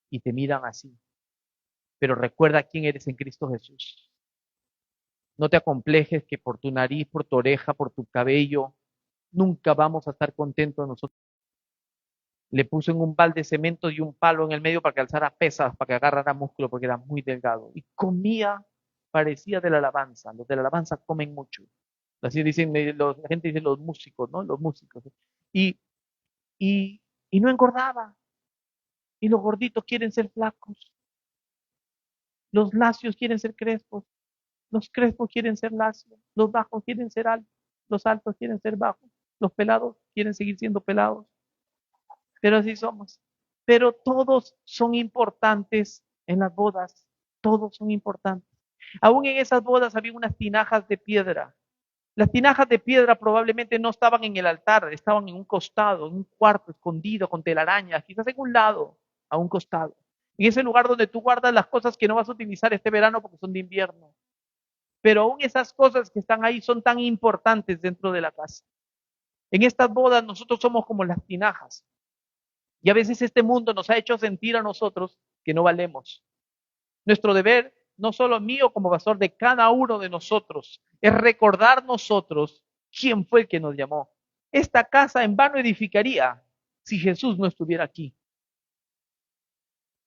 y te miran así. Pero recuerda quién eres en Cristo Jesús. No te acomplejes que por tu nariz, por tu oreja, por tu cabello, nunca vamos a estar contentos nosotros. Le puso en un balde de cemento y un palo en el medio para que alzara pesas, para que agarrara músculo, porque era muy delgado. Y comía, parecía de la alabanza. Los de la alabanza comen mucho. Así dicen, la gente dice los músicos, ¿no? Los músicos. Y, y no engordaba. Y los gorditos quieren ser flacos. Los lacios quieren ser crespos. Los crespos quieren ser lacios. Los bajos quieren ser altos. Los altos quieren ser bajos. Los pelados quieren seguir siendo pelados. Pero así somos. Pero todos son importantes en las bodas. Todos son importantes. Aún en esas bodas había unas tinajas de piedra. Las tinajas de piedra probablemente no estaban en el altar, estaban en un costado, en un cuarto escondido con telarañas, quizás en un lado, a un costado. En ese lugar donde tú guardas las cosas que no vas a utilizar este verano porque son de invierno. Pero aún esas cosas que están ahí son tan importantes dentro de la casa. En estas bodas nosotros somos como las tinajas. Y a veces este mundo nos ha hecho sentir a nosotros que no valemos. Nuestro deber, no solo mío como pastor, de cada uno de nosotros, es recordar nosotros quién fue el que nos llamó. Esta casa en vano edificaría si Jesús no estuviera aquí.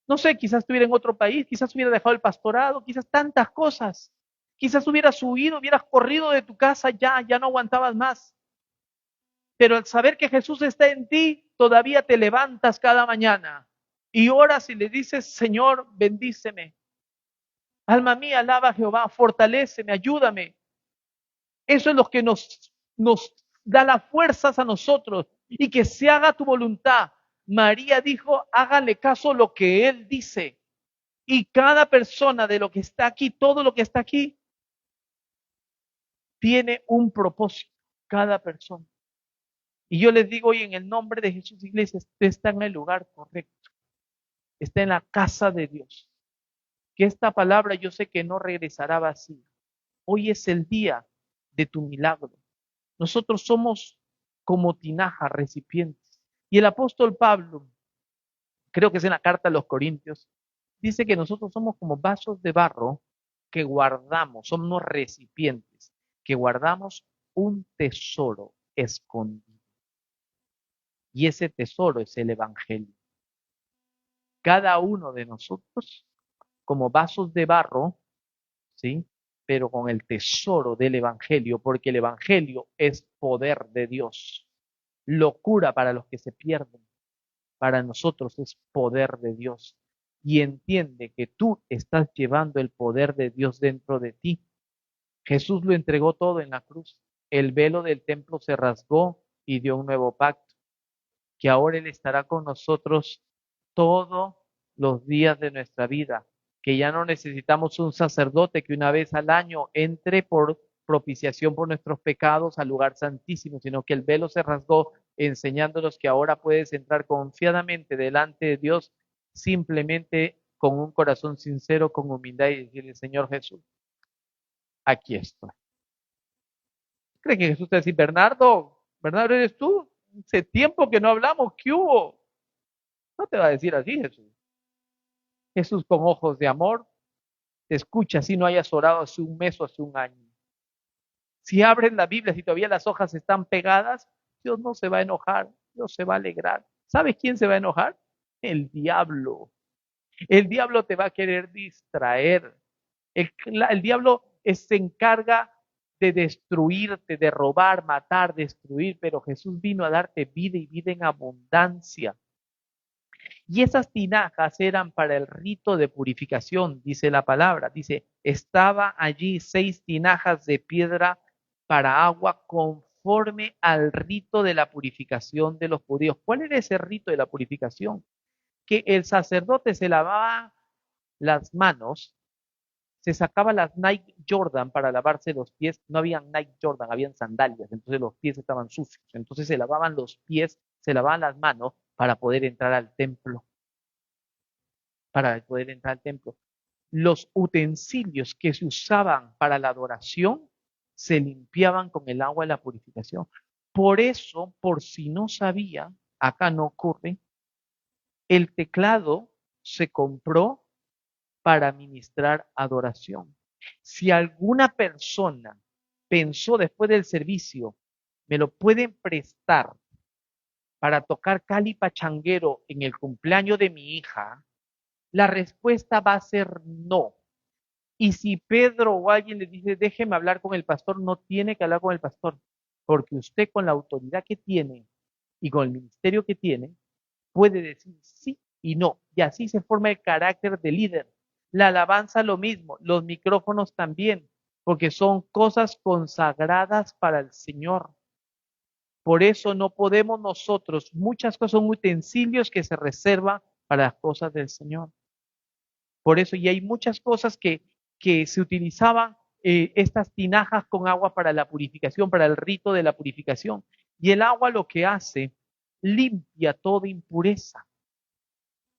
No sé, quizás estuviera en otro país, quizás hubiera dejado el pastorado, quizás tantas cosas. Quizás hubieras huido, hubieras corrido de tu casa ya no aguantabas más. Pero al saber que Jesús está en ti, todavía te levantas cada mañana y oras y le dices, Señor, bendíceme. Alma mía, alaba a Jehová, fortaléceme, ayúdame. Eso es lo que nos da las fuerzas a nosotros y que se haga tu voluntad. María dijo, hágale caso lo que él dice. Y cada persona de lo que está aquí, todo lo que está aquí, tiene un propósito, cada persona. Y yo les digo hoy en el nombre de Jesús, iglesia, usted está en el lugar correcto. Está en la casa de Dios. Que esta palabra yo sé que no regresará vacía. Hoy es el día de tu milagro. Nosotros somos como tinaja, recipientes. Y el apóstol Pablo, creo que es en la carta a los Corintios, dice que nosotros somos como vasos de barro que guardamos, somos recipientes, que guardamos un tesoro escondido. Y ese tesoro es el Evangelio. Cada uno de nosotros, como vasos de barro, ¿sí? Pero con el tesoro del Evangelio, porque el Evangelio es poder de Dios. Locura para los que se pierden. Para nosotros es poder de Dios. Y entiende que tú estás llevando el poder de Dios dentro de ti. Jesús lo entregó todo en la cruz. El velo del templo se rasgó y dio un nuevo pacto, que ahora Él estará con nosotros todos los días de nuestra vida, que ya no necesitamos un sacerdote que una vez al año entre por propiciación por nuestros pecados al lugar santísimo, sino que el velo se rasgó enseñándonos que ahora puedes entrar confiadamente delante de Dios simplemente con un corazón sincero, con humildad y decirle, Señor Jesús, aquí estoy. ¿Cree que Jesús te va a decir, Bernardo, eres tú? Hace tiempo que no hablamos, ¿qué hubo? No te va a decir así Jesús. Jesús con ojos de amor te escucha si no hayas orado hace un mes o hace un año. Si abres la Biblia, si todavía las hojas están pegadas, Dios no se va a enojar, Dios se va a alegrar. ¿Sabes quién se va a enojar? El diablo. El diablo te va a querer distraer. El diablo se encarga de destruirte, de robar, matar, destruir, pero Jesús vino a darte vida y vida en abundancia. Y esas tinajas eran para el rito de purificación, dice la palabra. Dice, estaba allí 6 tinajas de piedra para agua conforme al rito de la purificación de los judíos. ¿Cuál era ese rito de la purificación? Que el sacerdote se lavaba las manos, se sacaba las Nike Jordan para lavarse los pies. No habían Nike Jordan, habían sandalias, entonces los pies estaban sucios. Entonces se lavaban los pies, se lavaban las manos para poder entrar al templo. los utensilios que se usaban para la adoración se limpiaban con el agua de la purificación. Por eso, por si no sabía, acá no ocurre, el teclado se compró para ministrar adoración. Si alguna persona pensó después del servicio, me lo pueden prestar para tocar cali pachanguero en el cumpleaños de mi hija, la respuesta va a ser no. Y si Pedro o alguien le dice, déjeme hablar con el pastor, no tiene que hablar con el pastor, porque usted con la autoridad que tiene y con el ministerio que tiene, puede decir sí y no. Y así se forma el carácter de líder. La alabanza lo mismo, los micrófonos también, porque son cosas consagradas para el Señor. Por eso no podemos nosotros, muchas cosas son utensilios que se reservan para las cosas del Señor. Por eso, y hay muchas cosas que se utilizaban, estas tinajas con agua para la purificación, para el rito de la purificación. Y el agua lo que hace, limpia toda impureza.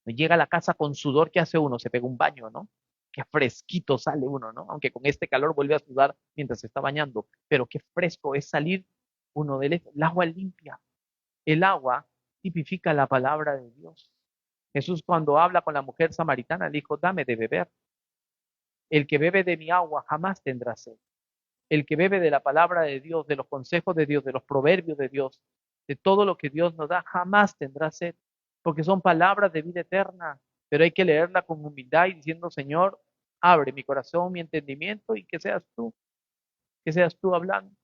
Llega a la casa con sudor, ¿qué hace uno? Se pega un baño, ¿no? Qué fresquito sale uno, ¿no? Aunque con este calor vuelve a sudar mientras se está bañando, pero qué fresco es salir uno del el agua limpia. El agua tipifica la palabra de Dios. Jesús cuando habla con la mujer samaritana le dijo, dame de beber. El que bebe de mi agua jamás tendrá sed. El que bebe de la palabra de Dios, de los consejos de Dios, de los proverbios de Dios, de todo lo que Dios nos da, jamás tendrá sed, porque son palabras de vida eterna, pero hay que leerla con humildad y diciendo, Señor, abre mi corazón, mi entendimiento y que seas tú hablando.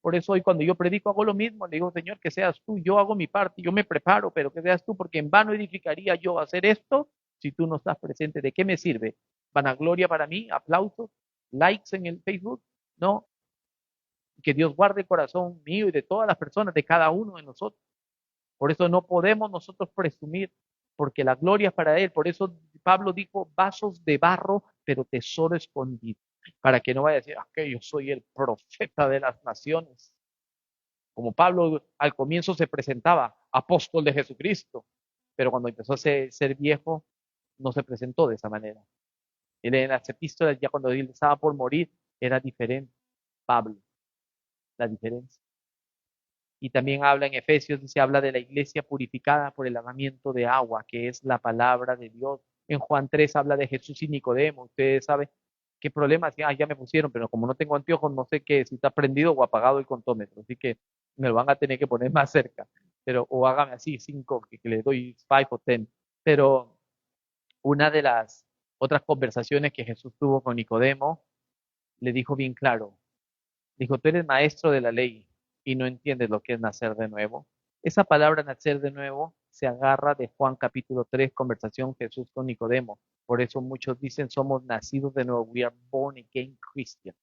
Por eso hoy cuando yo predico hago lo mismo, le digo, Señor, que seas tú, yo hago mi parte, yo me preparo, pero que seas tú, porque en vano edificaría yo hacer esto si tú no estás presente. ¿De qué me sirve? ¿Vanagloria para mí? ¿Aplausos? ¿Likes en el Facebook? No, que Dios guarde el corazón mío y de todas las personas, de cada uno de nosotros. Por eso no podemos nosotros presumir, porque la gloria es para Él. Por eso Pablo dijo, vasos de barro, pero tesoro escondido. Para que no vaya a decir, que yo soy el profeta de las naciones. Como Pablo al comienzo se presentaba apóstol de Jesucristo, pero cuando empezó a ser viejo, no se presentó de esa manera. Él en las epístolas, ya cuando él estaba por morir, era diferente. Pablo, la diferencia. Y también habla en Efesios, dice, habla de la iglesia purificada por el lavamiento de agua, que es la palabra de Dios. En Juan 3 habla de Jesús y Nicodemo. Ustedes saben qué problemas, ya me pusieron, pero como no tengo anteojos, no sé qué, si está prendido o apagado el contómetro. Así que me lo van a tener que poner más cerca. Pero, o hágame así, 5, que le doy 5 o 10. Pero una de las otras conversaciones que Jesús tuvo con Nicodemo, le dijo bien claro, dijo, tú eres maestro de la ley y no entiendes lo que es nacer de nuevo. Esa palabra nacer de nuevo se agarra de Juan capítulo 3, conversación Jesús con Nicodemo. Por eso muchos dicen somos nacidos de nuevo. We are born again Christians.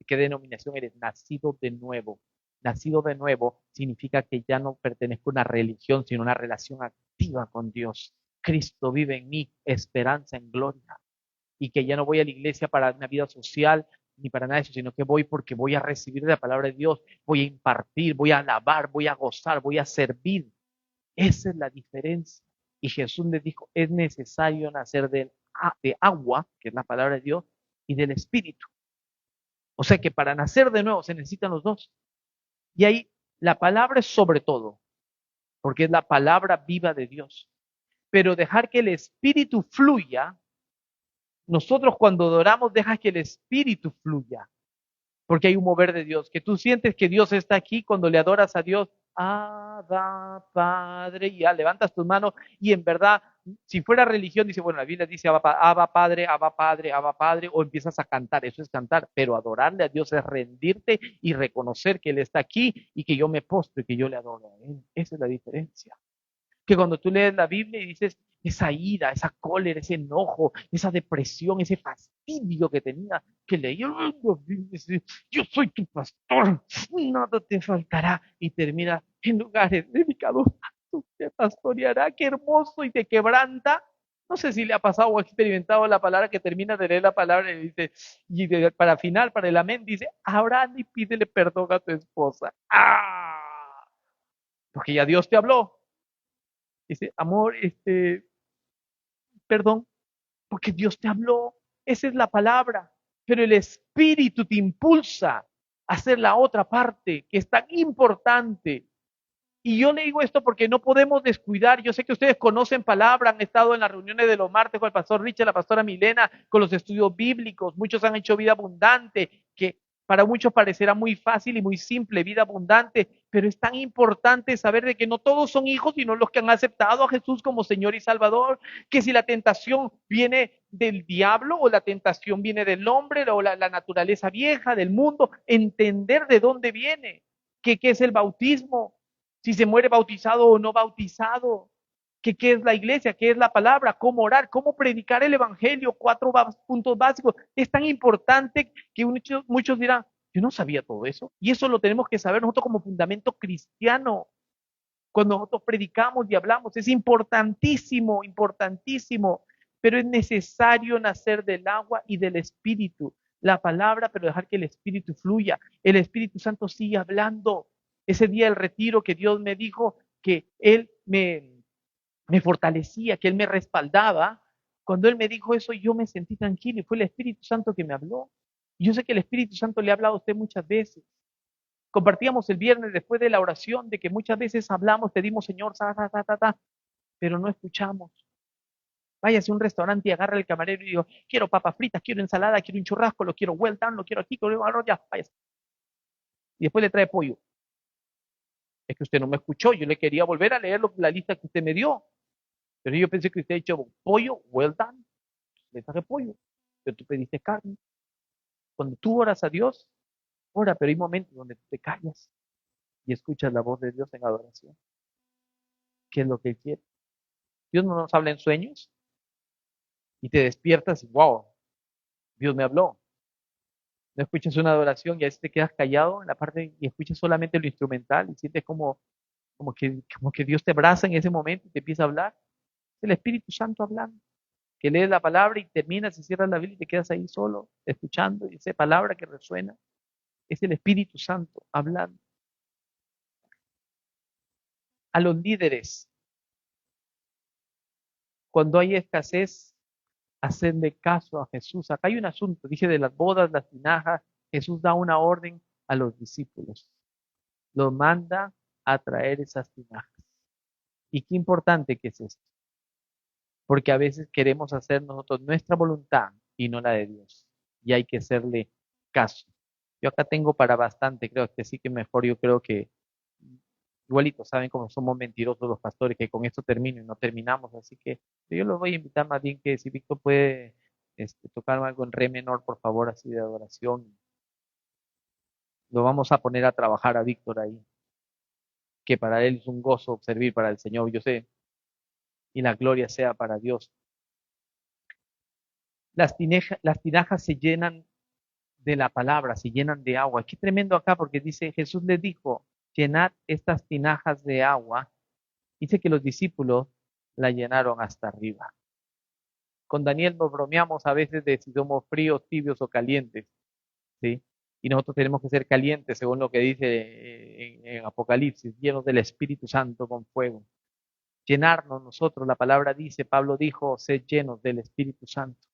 ¿Qué denominación eres? Nacido de nuevo. Nacido de nuevo significa que ya no pertenezco a una religión, sino a una relación activa con Dios. Cristo vive en mí, esperanza en gloria. Y que ya no voy a la iglesia para una vida social, ni para nada de eso, sino que voy porque voy a recibir la palabra de Dios, voy a impartir, voy a alabar, voy a gozar, voy a servir. Esa es la diferencia. Y Jesús les dijo, es necesario nacer de agua, que es la palabra de Dios, y del Espíritu. O sea que para nacer de nuevo se necesitan los dos. Y ahí la palabra es sobre todo, porque es la palabra viva de Dios. Pero dejar que el Espíritu fluya, nosotros cuando adoramos deja que el Espíritu fluya. Porque hay un mover de Dios, que tú sientes que Dios está aquí cuando le adoras a Dios, Abba Padre, y ya levantas tus manos y en verdad, si fuera religión, dice, bueno, la Biblia dice Abba Padre, Abba Padre, Abba Padre, o empiezas a cantar, eso es cantar, pero adorarle a Dios es rendirte y reconocer que Él está aquí y que yo me postro y que yo le adoro a Él. Esa es la diferencia. Que cuando tú lees la Biblia y dices, esa ira, esa cólera, ese enojo, esa depresión, ese fastidio que tenía, que leía, yo soy tu pastor, nada te faltará, y termina en lugares delicados, te pastoreará, qué hermoso, y te quebranta. No sé si le ha pasado o ha experimentado la palabra que termina de leer la palabra y dice, para final, para el amén, dice, Abraham y pídele perdón a tu esposa. ¡Ah! Porque ya Dios te habló. Dice, amor, perdón, porque Dios te habló. Esa es la palabra. Pero el Espíritu te impulsa a hacer la otra parte, que es tan importante. Y yo le digo esto porque no podemos descuidar. Yo sé que ustedes conocen palabra, han estado en las reuniones de los martes con el pastor Richard, la pastora Milena, con los estudios bíblicos. Muchos han hecho vida abundante, que para muchos parecerá muy fácil y muy simple, vida abundante, pero es tan importante saber de que no todos son hijos, sino los que han aceptado a Jesús como Señor y Salvador, que si la tentación viene del diablo o la tentación viene del hombre o la naturaleza vieja del mundo, entender de dónde viene, qué es el bautismo, si se muere bautizado o no bautizado, qué es la iglesia, qué es la palabra, cómo orar, cómo predicar el evangelio, 4 puntos básicos. Es tan importante que muchos dirán, yo no sabía todo eso. Y eso lo tenemos que saber nosotros como fundamento cristiano. Cuando nosotros predicamos y hablamos, es importantísimo, importantísimo, pero es necesario nacer del agua y del espíritu. La palabra, pero dejar que el espíritu fluya. El Espíritu Santo sigue hablando. Ese día del retiro que Dios me dijo que Él me fortalecía, que Él me respaldaba. Cuando Él me dijo eso, yo me sentí tranquilo y fue el Espíritu Santo que me habló. Y yo sé que el Espíritu Santo le ha hablado a usted muchas veces. Compartíamos el viernes después de la oración de que muchas veces hablamos, pedimos Señor, pero no escuchamos. Váyase a un restaurante y agarra el camarero y digo, quiero papas fritas, quiero ensalada, quiero un churrasco, lo quiero well done, lo quiero aquí, quiero arroz, ya, váyase. Y después le trae pollo. Es que usted no me escuchó, yo le quería volver a leer la lista que usted me dio. Pero yo pensé que usted ha hecho pollo, well done, le traje pollo, pero tú pediste carne. Cuando tú oras a Dios, ora, pero hay momentos donde te callas y escuchas la voz de Dios en adoración. ¿Qué es lo que Él quiere? Dios no nos habla en sueños y te despiertas y wow, Dios me habló. No escuchas una adoración y a veces te quedas callado en la parte y escuchas solamente lo instrumental y sientes como que Dios te abraza en ese momento y te empieza a hablar. Es el Espíritu Santo hablando. Que lees la palabra y terminas y cierras la Biblia y te quedas ahí solo, escuchando y esa palabra que resuena. Es el Espíritu Santo hablando. A los líderes, cuando hay escasez, hacerle caso a Jesús. Acá hay un asunto, dije de las bodas, las tinajas. Jesús da una orden a los discípulos. Los manda a traer esas tinajas. Y qué importante que es esto. Porque a veces queremos hacer nosotros nuestra voluntad y no la de Dios. Y hay que hacerle caso. Yo acá tengo para bastante, creo que sí que mejor, yo creo que igualito, saben cómo somos mentirosos los pastores, que con esto termino y no terminamos, así que yo los voy a invitar más bien que si Víctor puede tocar algo en re menor, por favor, así de adoración. Lo vamos a poner a trabajar a Víctor ahí, que para él es un gozo servir para el Señor, yo sé, y la gloria sea para Dios. Las tinajas se llenan de la palabra, se llenan de agua. Qué tremendo acá, porque dice, Jesús les dijo, llenad estas tinajas de agua. Dice que los discípulos la llenaron hasta arriba. Con Daniel nos bromeamos a veces de si somos fríos, tibios o calientes, ¿sí? Y nosotros tenemos que ser calientes, según lo que dice en Apocalipsis, llenos del Espíritu Santo con fuego. Llenarnos nosotros, la palabra dice, Pablo dijo, sed llenos del Espíritu Santo.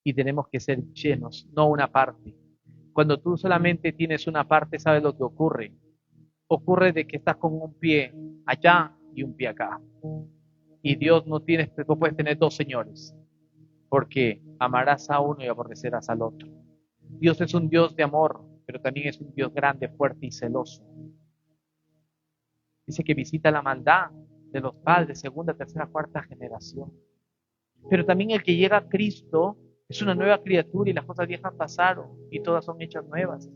Y tenemos que ser llenos, no una parte. Cuando tú solamente tienes una parte, ¿sabes lo que ocurre? Ocurre de que estás con un pie allá y un pie acá. Y Dios no puedes tener dos señores, porque amarás a uno y aborrecerás al otro. Dios es un Dios de amor, pero también es un Dios grande, fuerte y celoso. Dice que visita la maldad de los padres, segunda, tercera, cuarta generación. Pero también el que llega a Cristo es una nueva criatura y las cosas viejas pasaron y todas son hechas nuevas.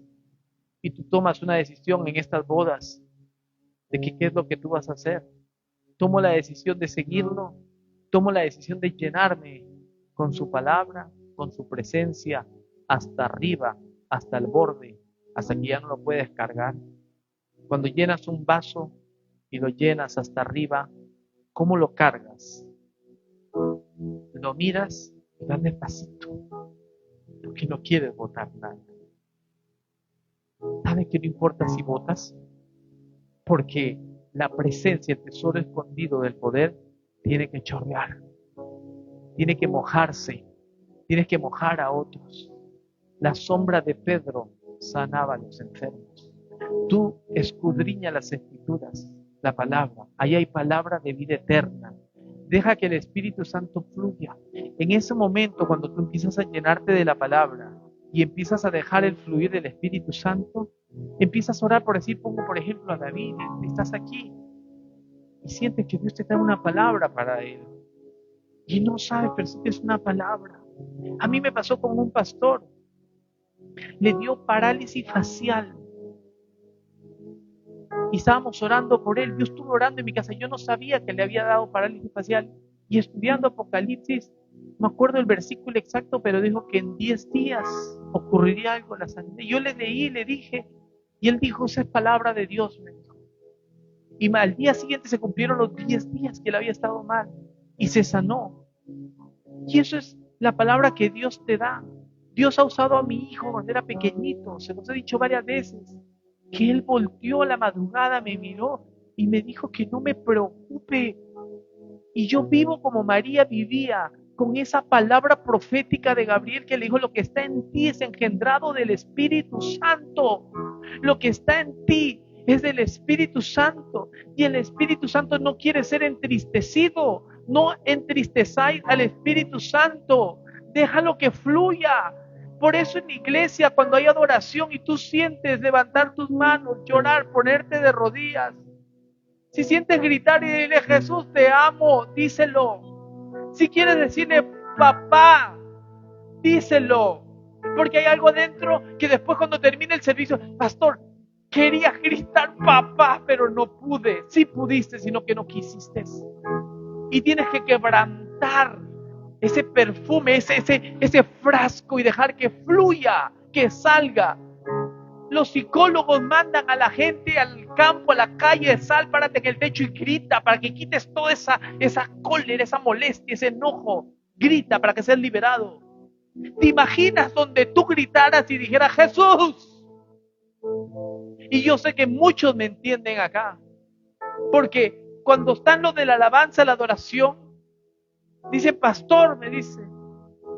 Y tú tomas una decisión en estas bodas de que qué es lo que tú vas a hacer. Tomo la decisión de seguirlo, tomo la decisión de llenarme con su palabra, con su presencia, hasta arriba, hasta el borde, hasta que ya no lo puedes cargar. Cuando llenas un vaso y lo llenas hasta arriba, ¿cómo lo cargas? Lo miras y das despacito, porque no quieres botar nada. ¿Sabes que no importa si botas? Porque la presencia, el tesoro escondido del poder, tiene que chorrear, tiene que mojarse. tienes que mojar a otros. La sombra de Pedro sanaba a los enfermos. Tú escudriña las escrituras, la palabra. Ahí hay palabra de vida eterna. Deja que el Espíritu Santo fluya. En ese momento, cuando tú empiezas a llenarte de la palabra y empiezas a dejar el fluir del Espíritu Santo, empiezas a orar por decir, pongo por ejemplo a David, estás aquí y sientes que Dios te da una palabra para él. Y no sabes, pero sientes una palabra. A mí me pasó con un pastor. Le dio parálisis facial. Y estábamos orando por él. Yo estuve orando en mi casa. Yo no sabía que le había dado parálisis facial. Y estudiando Apocalipsis, no me acuerdo el versículo exacto, pero dijo que en 10 días ocurriría algo en la sanidad. Yo le leí, le dije, y él dijo, esa es palabra de Dios, me dijo. Y al día siguiente se cumplieron los 10 días que él había estado mal. Y se sanó. Y eso es la palabra que Dios te da. Dios ha usado a mi hijo cuando era pequeñito. Se nos ha dicho varias veces. Que él volteó a la madrugada, me miró y me dijo que no me preocupe. Y yo vivo como María vivía, con esa palabra profética de Gabriel que le dijo, lo que está en ti es engendrado del Espíritu Santo. Lo que está en ti es del Espíritu Santo. Y el Espíritu Santo no quiere ser entristecido. No entristezáis al Espíritu Santo. Déjalo que fluya. Por eso en la iglesia, cuando hay adoración y tú sientes levantar tus manos, llorar, ponerte de rodillas, si sientes gritar y decirle, Jesús, te amo, díselo. Si quieres decirle, papá, díselo. Porque hay algo dentro que después cuando termine el servicio, pastor, quería gritar papá, pero no pude. Sí pudiste, sino que no quisiste. Y tienes que quebrantar ese perfume, ese frasco y dejar que fluya, que salga. Los psicólogos mandan a la gente al campo, a la calle, sal, párate en el techo y grita para que quites toda esa cólera, esa molestia, ese enojo. Grita para que seas liberado. ¿Te imaginas donde tú gritaras y dijeras Jesús? Y yo sé que muchos me entienden acá, porque cuando están lo de la alabanza, la adoración, dice pastor, me dice,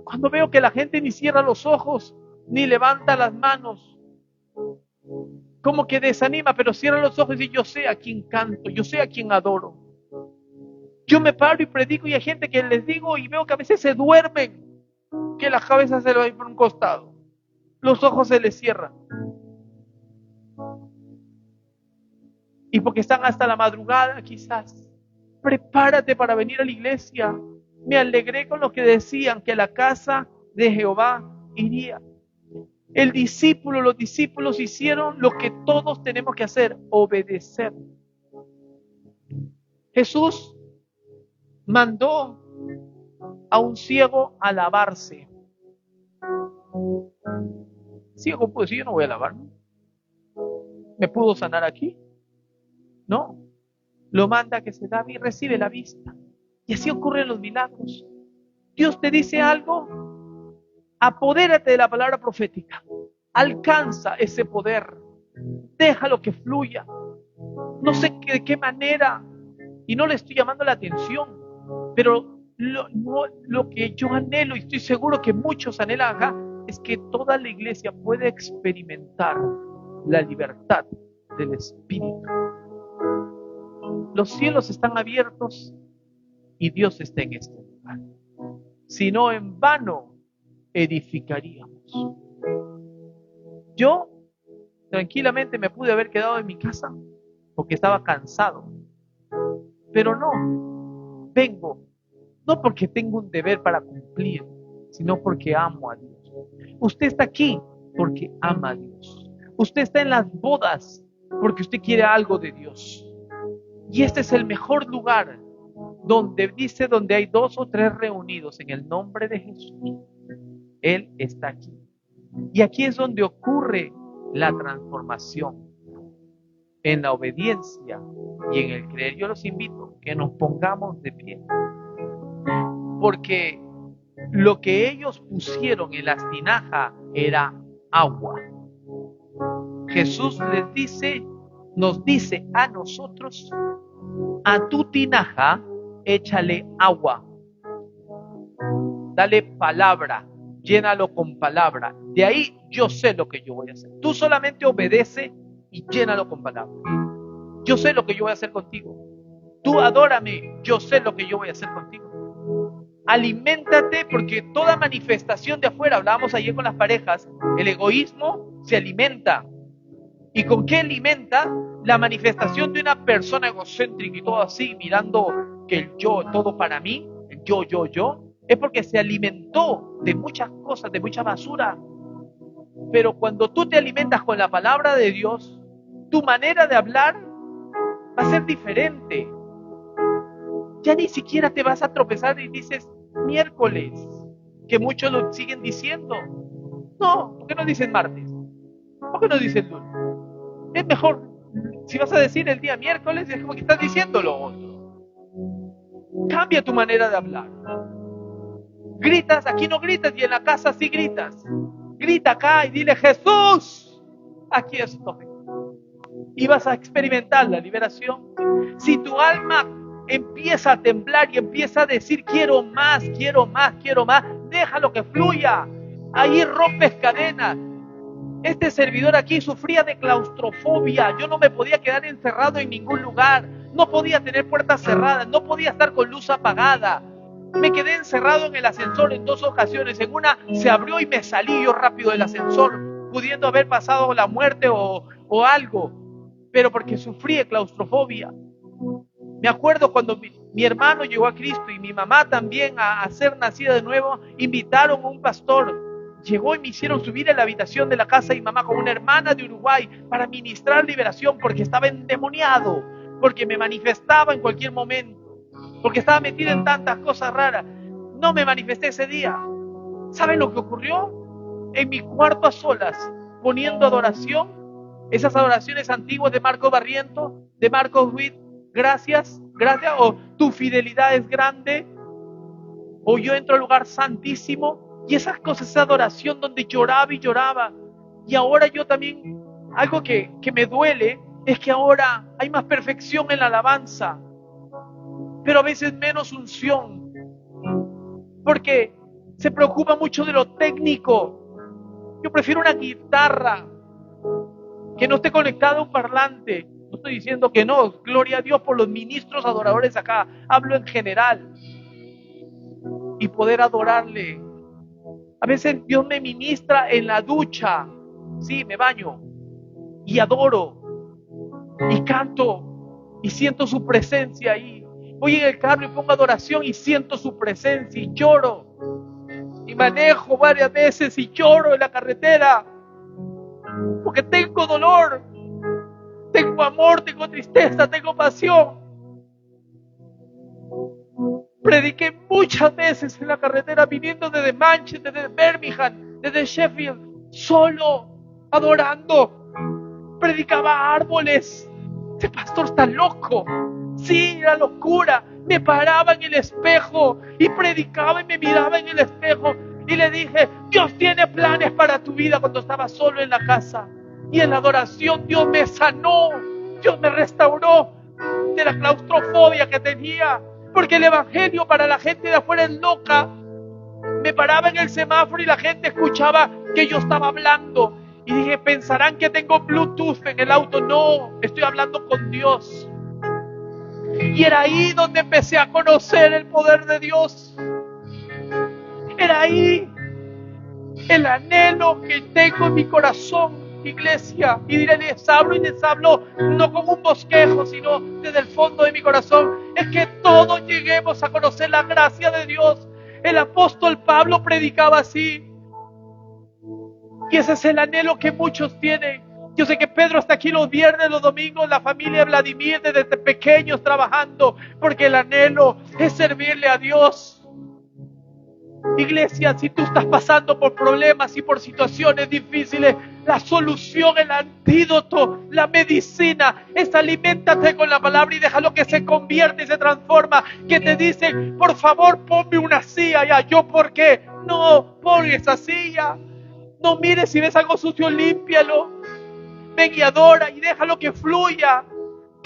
cuando veo que la gente ni cierra los ojos, ni levanta las manos, como que desanima, pero cierra los ojos y yo sé a quién canto, yo sé a quién adoro. Yo me paro y predico y hay gente que les digo y veo que a veces se duermen, que la cabeza se le va por un costado, los ojos se les cierran. Y porque están hasta la madrugada quizás. Prepárate para venir a la iglesia. Me alegré con lo que decían que a la casa de Jehová iría. Los discípulos hicieron lo que todos tenemos que hacer, obedecer. Jesús mandó a un ciego a lavarse. Ciego pudo decir, yo no voy a lavarme. ¿Me pudo sanar aquí? No. Lo manda a que se lave y recibe la vista. Y así ocurren los milagros. Dios te dice algo, apodérate de la palabra profética. Alcanza ese poder. Déjalo que fluya. No sé de qué manera, y no le estoy llamando la atención, pero lo que yo anhelo, y estoy seguro que muchos anhelan acá, es que toda la iglesia pueda experimentar la libertad del Espíritu. Los cielos están abiertos y Dios está en este lugar. Si no, en vano edificaríamos. Yo tranquilamente me pude haber quedado en mi casa porque estaba cansado. Pero no, vengo, no porque tengo un deber para cumplir, sino porque amo a Dios. Usted está aquí porque ama a Dios. Usted está en las bodas porque usted quiere algo de Dios. Y este es el mejor lugar donde dice, donde hay 2 o 3 reunidos en el nombre de Jesús. Él está aquí. Y aquí es donde ocurre la transformación, en la obediencia y en el creer. Yo los invito que nos pongamos de pie, porque lo que ellos pusieron en las tinajas era agua. Jesús nos dice a nosotros, a tu tinaja échale agua, dale palabra, llénalo con palabra. De ahí yo sé lo que yo voy a hacer. Tú solamente obedece y llénalo con palabra. Yo sé lo que yo voy a hacer contigo. Tú adórame, yo sé lo que yo voy a hacer contigo. Aliméntate, porque toda manifestación de afuera, hablábamos ayer con las parejas, el egoísmo se alimenta. ¿Y con qué alimenta? La manifestación de una persona egocéntrica y todo así, mirando que el yo, todo para mí, el yo, es porque se alimentó de muchas cosas, de mucha basura. Pero cuando tú te alimentas con la palabra de Dios, tu manera de hablar va a ser diferente. Ya ni siquiera te vas a tropezar y dices miércoles, que muchos lo siguen diciendo. No, ¿por qué no dicen martes? ¿Por qué no dicen lunes? Es mejor, si vas a decir el día miércoles, es como que estás diciendo lo otro. Cambia tu manera de hablar. Gritas, aquí no gritas, y en la casa sí gritas. Grita acá y dile: Jesús, aquí estoy. Y vas a experimentar la liberación. Si tu alma empieza a temblar y empieza a decir: quiero más, déjalo que fluya. Ahí rompes cadenas. Este servidor aquí sufría de claustrofobia. Yo no me podía quedar encerrado en ningún lugar. No podía tener puertas cerradas. No podía estar con luz apagada. Me quedé encerrado en el ascensor en 2 ocasiones. En una se abrió y me salí yo rápido del ascensor, pudiendo haber pasado la muerte o algo. Pero porque sufrí de claustrofobia. Me acuerdo cuando mi hermano llegó a Cristo y mi mamá también a ser nacida de nuevo, invitaron a un pastor. Llegó y me hicieron subir a la habitación de la casa de mi mamá con una hermana de Uruguay para ministrar liberación, porque estaba endemoniado, porque me manifestaba en cualquier momento, porque estaba metido en tantas cosas raras. No me manifesté ese día. ¿Saben lo que ocurrió? En mi cuarto a solas, poniendo adoración, esas adoraciones antiguas de Marco Barriento, de Marcos Witt, gracias, o tu fidelidad es grande, o yo entro al lugar santísimo, y esas cosas, esa adoración donde lloraba y lloraba. Y ahora yo también, algo que me duele, es que ahora hay más perfección en la alabanza, pero a veces menos unción, porque se preocupa mucho de lo técnico. Yo prefiero una guitarra que no esté conectada a un parlante. No estoy diciendo que no, gloria a Dios por los ministros adoradores acá, hablo en general. Y poder adorarle. A veces Dios me ministra en la ducha. Sí, me baño y adoro y canto y siento su presencia ahí. Voy en el carro y pongo adoración y siento su presencia y lloro. Y manejo varias veces y lloro en la carretera porque tengo dolor, tengo amor, tengo tristeza, tengo pasión. Prediqué muchas veces en la carretera viniendo desde Manchester, desde Birmingham, desde Sheffield, solo, adorando. Predicaba a árboles. Este pastor está loco. Sí, era locura. Me paraba en el espejo y predicaba y me miraba en el espejo y le dije: Dios tiene planes para tu vida. Cuando estaba solo en la casa y en la adoración, Dios me sanó, Dios me restauró de la claustrofobia que tenía, porque el evangelio para la gente de afuera es loca. Me paraba en el semáforo y la gente escuchaba que yo estaba hablando y dije: pensarán que tengo Bluetooth en el auto. No, estoy hablando con Dios. Y era ahí donde empecé a conocer el poder de Dios. Era ahí el anhelo que tengo en mi corazón, iglesia. Y diré: les hablo no como un bosquejo, sino desde el fondo de mi corazón. Es que todos lleguemos a conocer la gracia de Dios. El apóstol Pablo predicaba así. Y ese es el anhelo que muchos tienen. Yo sé que Pedro está aquí los viernes, los domingos, la familia Vladimir desde pequeños trabajando, porque el anhelo es servirle a Dios. Iglesia, si tú estás pasando por problemas y por situaciones difíciles, la solución, el antídoto, la medicina es: aliméntate con la palabra y déjalo que se convierta y se transforma. Que te dicen: por favor, ponme una silla. Ya, ¿yo por qué? No, pon esa silla. No mires, si ves algo sucio, límpialo. Ven y adora y déjalo que fluya.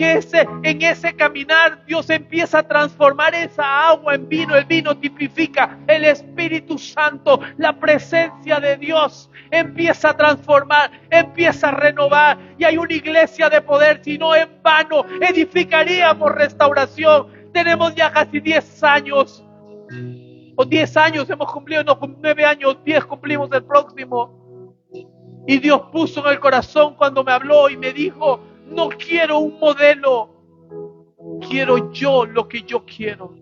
que en ese caminar Dios empieza a transformar esa agua en vino. El vino tipifica el Espíritu Santo, la presencia de Dios empieza a transformar, empieza a renovar, y hay una iglesia de poder. Si no, en vano edificaríamos Restauración. Tenemos ya casi 10 años, o 10 años hemos cumplido, no, 9 años, 10 cumplimos el próximo. Y Dios puso en el corazón cuando me habló y me dijo: no quiero un modelo, quiero yo lo que yo quiero.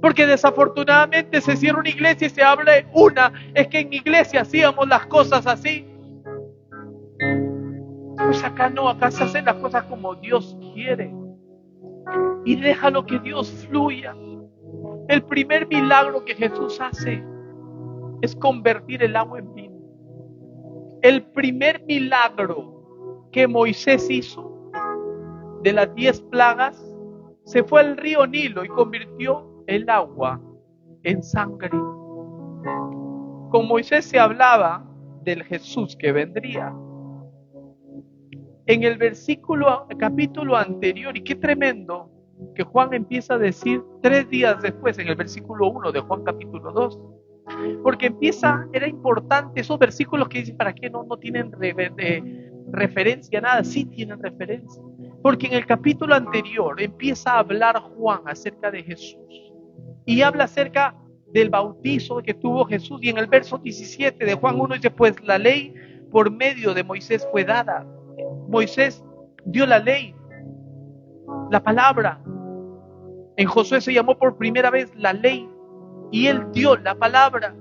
Porque desafortunadamente se cierra una iglesia y se abre una. Es que en iglesia hacíamos las cosas así. Pues acá no, acá se hacen las cosas como Dios quiere. Y déjalo que Dios fluya. El primer milagro que Jesús hace es convertir el agua en vino. El primer milagro que Moisés hizo de las 10 plagas, se fue al río Nilo y convirtió el agua en sangre. Con Moisés se hablaba del Jesús que vendría. En el capítulo anterior, y qué tremendo, que Juan empieza a decir 3 días después, en el versículo 1 de Juan capítulo 2, porque era importante esos versículos que dicen, ¿para qué no tienen referencia a nada? Sí tienen referencia, porque en el capítulo anterior empieza a hablar Juan acerca de Jesús, y habla acerca del bautizo que tuvo Jesús, y en el verso 17 de Juan 1 dice: pues la ley por medio de Moisés fue dada. Moisés dio la ley, la palabra. En Josué se llamó por primera vez la ley, y él dio la palabra.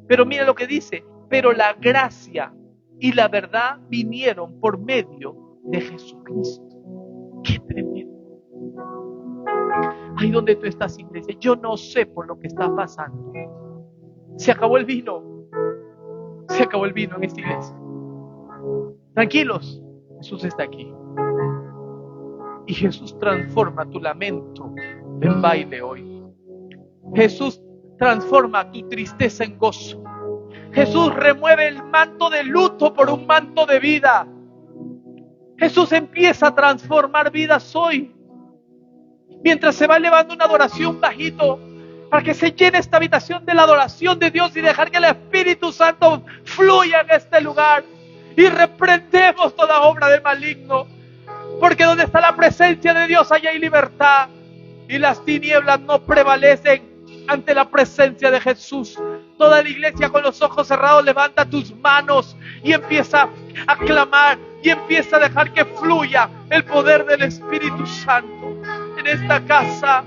Pero mira lo que dice: pero la gracia y la verdad vinieron por medio de Jesucristo. ¡Qué tremendo! Ahí donde tú estás, iglesia, yo no sé por lo que está pasando. Se acabó el vino. Se acabó el vino en esta iglesia. Tranquilos, Jesús está aquí. Y Jesús transforma tu lamento en baile hoy. Jesús transforma tu tristeza en gozo. Jesús remueve el manto de luto por un manto de vida. Jesús empieza a transformar vidas hoy. Mientras se va elevando una adoración bajito, para que se llene esta habitación de la adoración de Dios y dejar que el Espíritu Santo fluya en este lugar. Y reprendemos toda obra del maligno. Porque donde está la presencia de Dios, allá hay libertad. Y las tinieblas no prevalecen ante la presencia de Jesús. Toda la iglesia con los ojos cerrados, levanta tus manos y empieza a clamar y empieza a dejar que fluya el poder del Espíritu Santo en esta casa.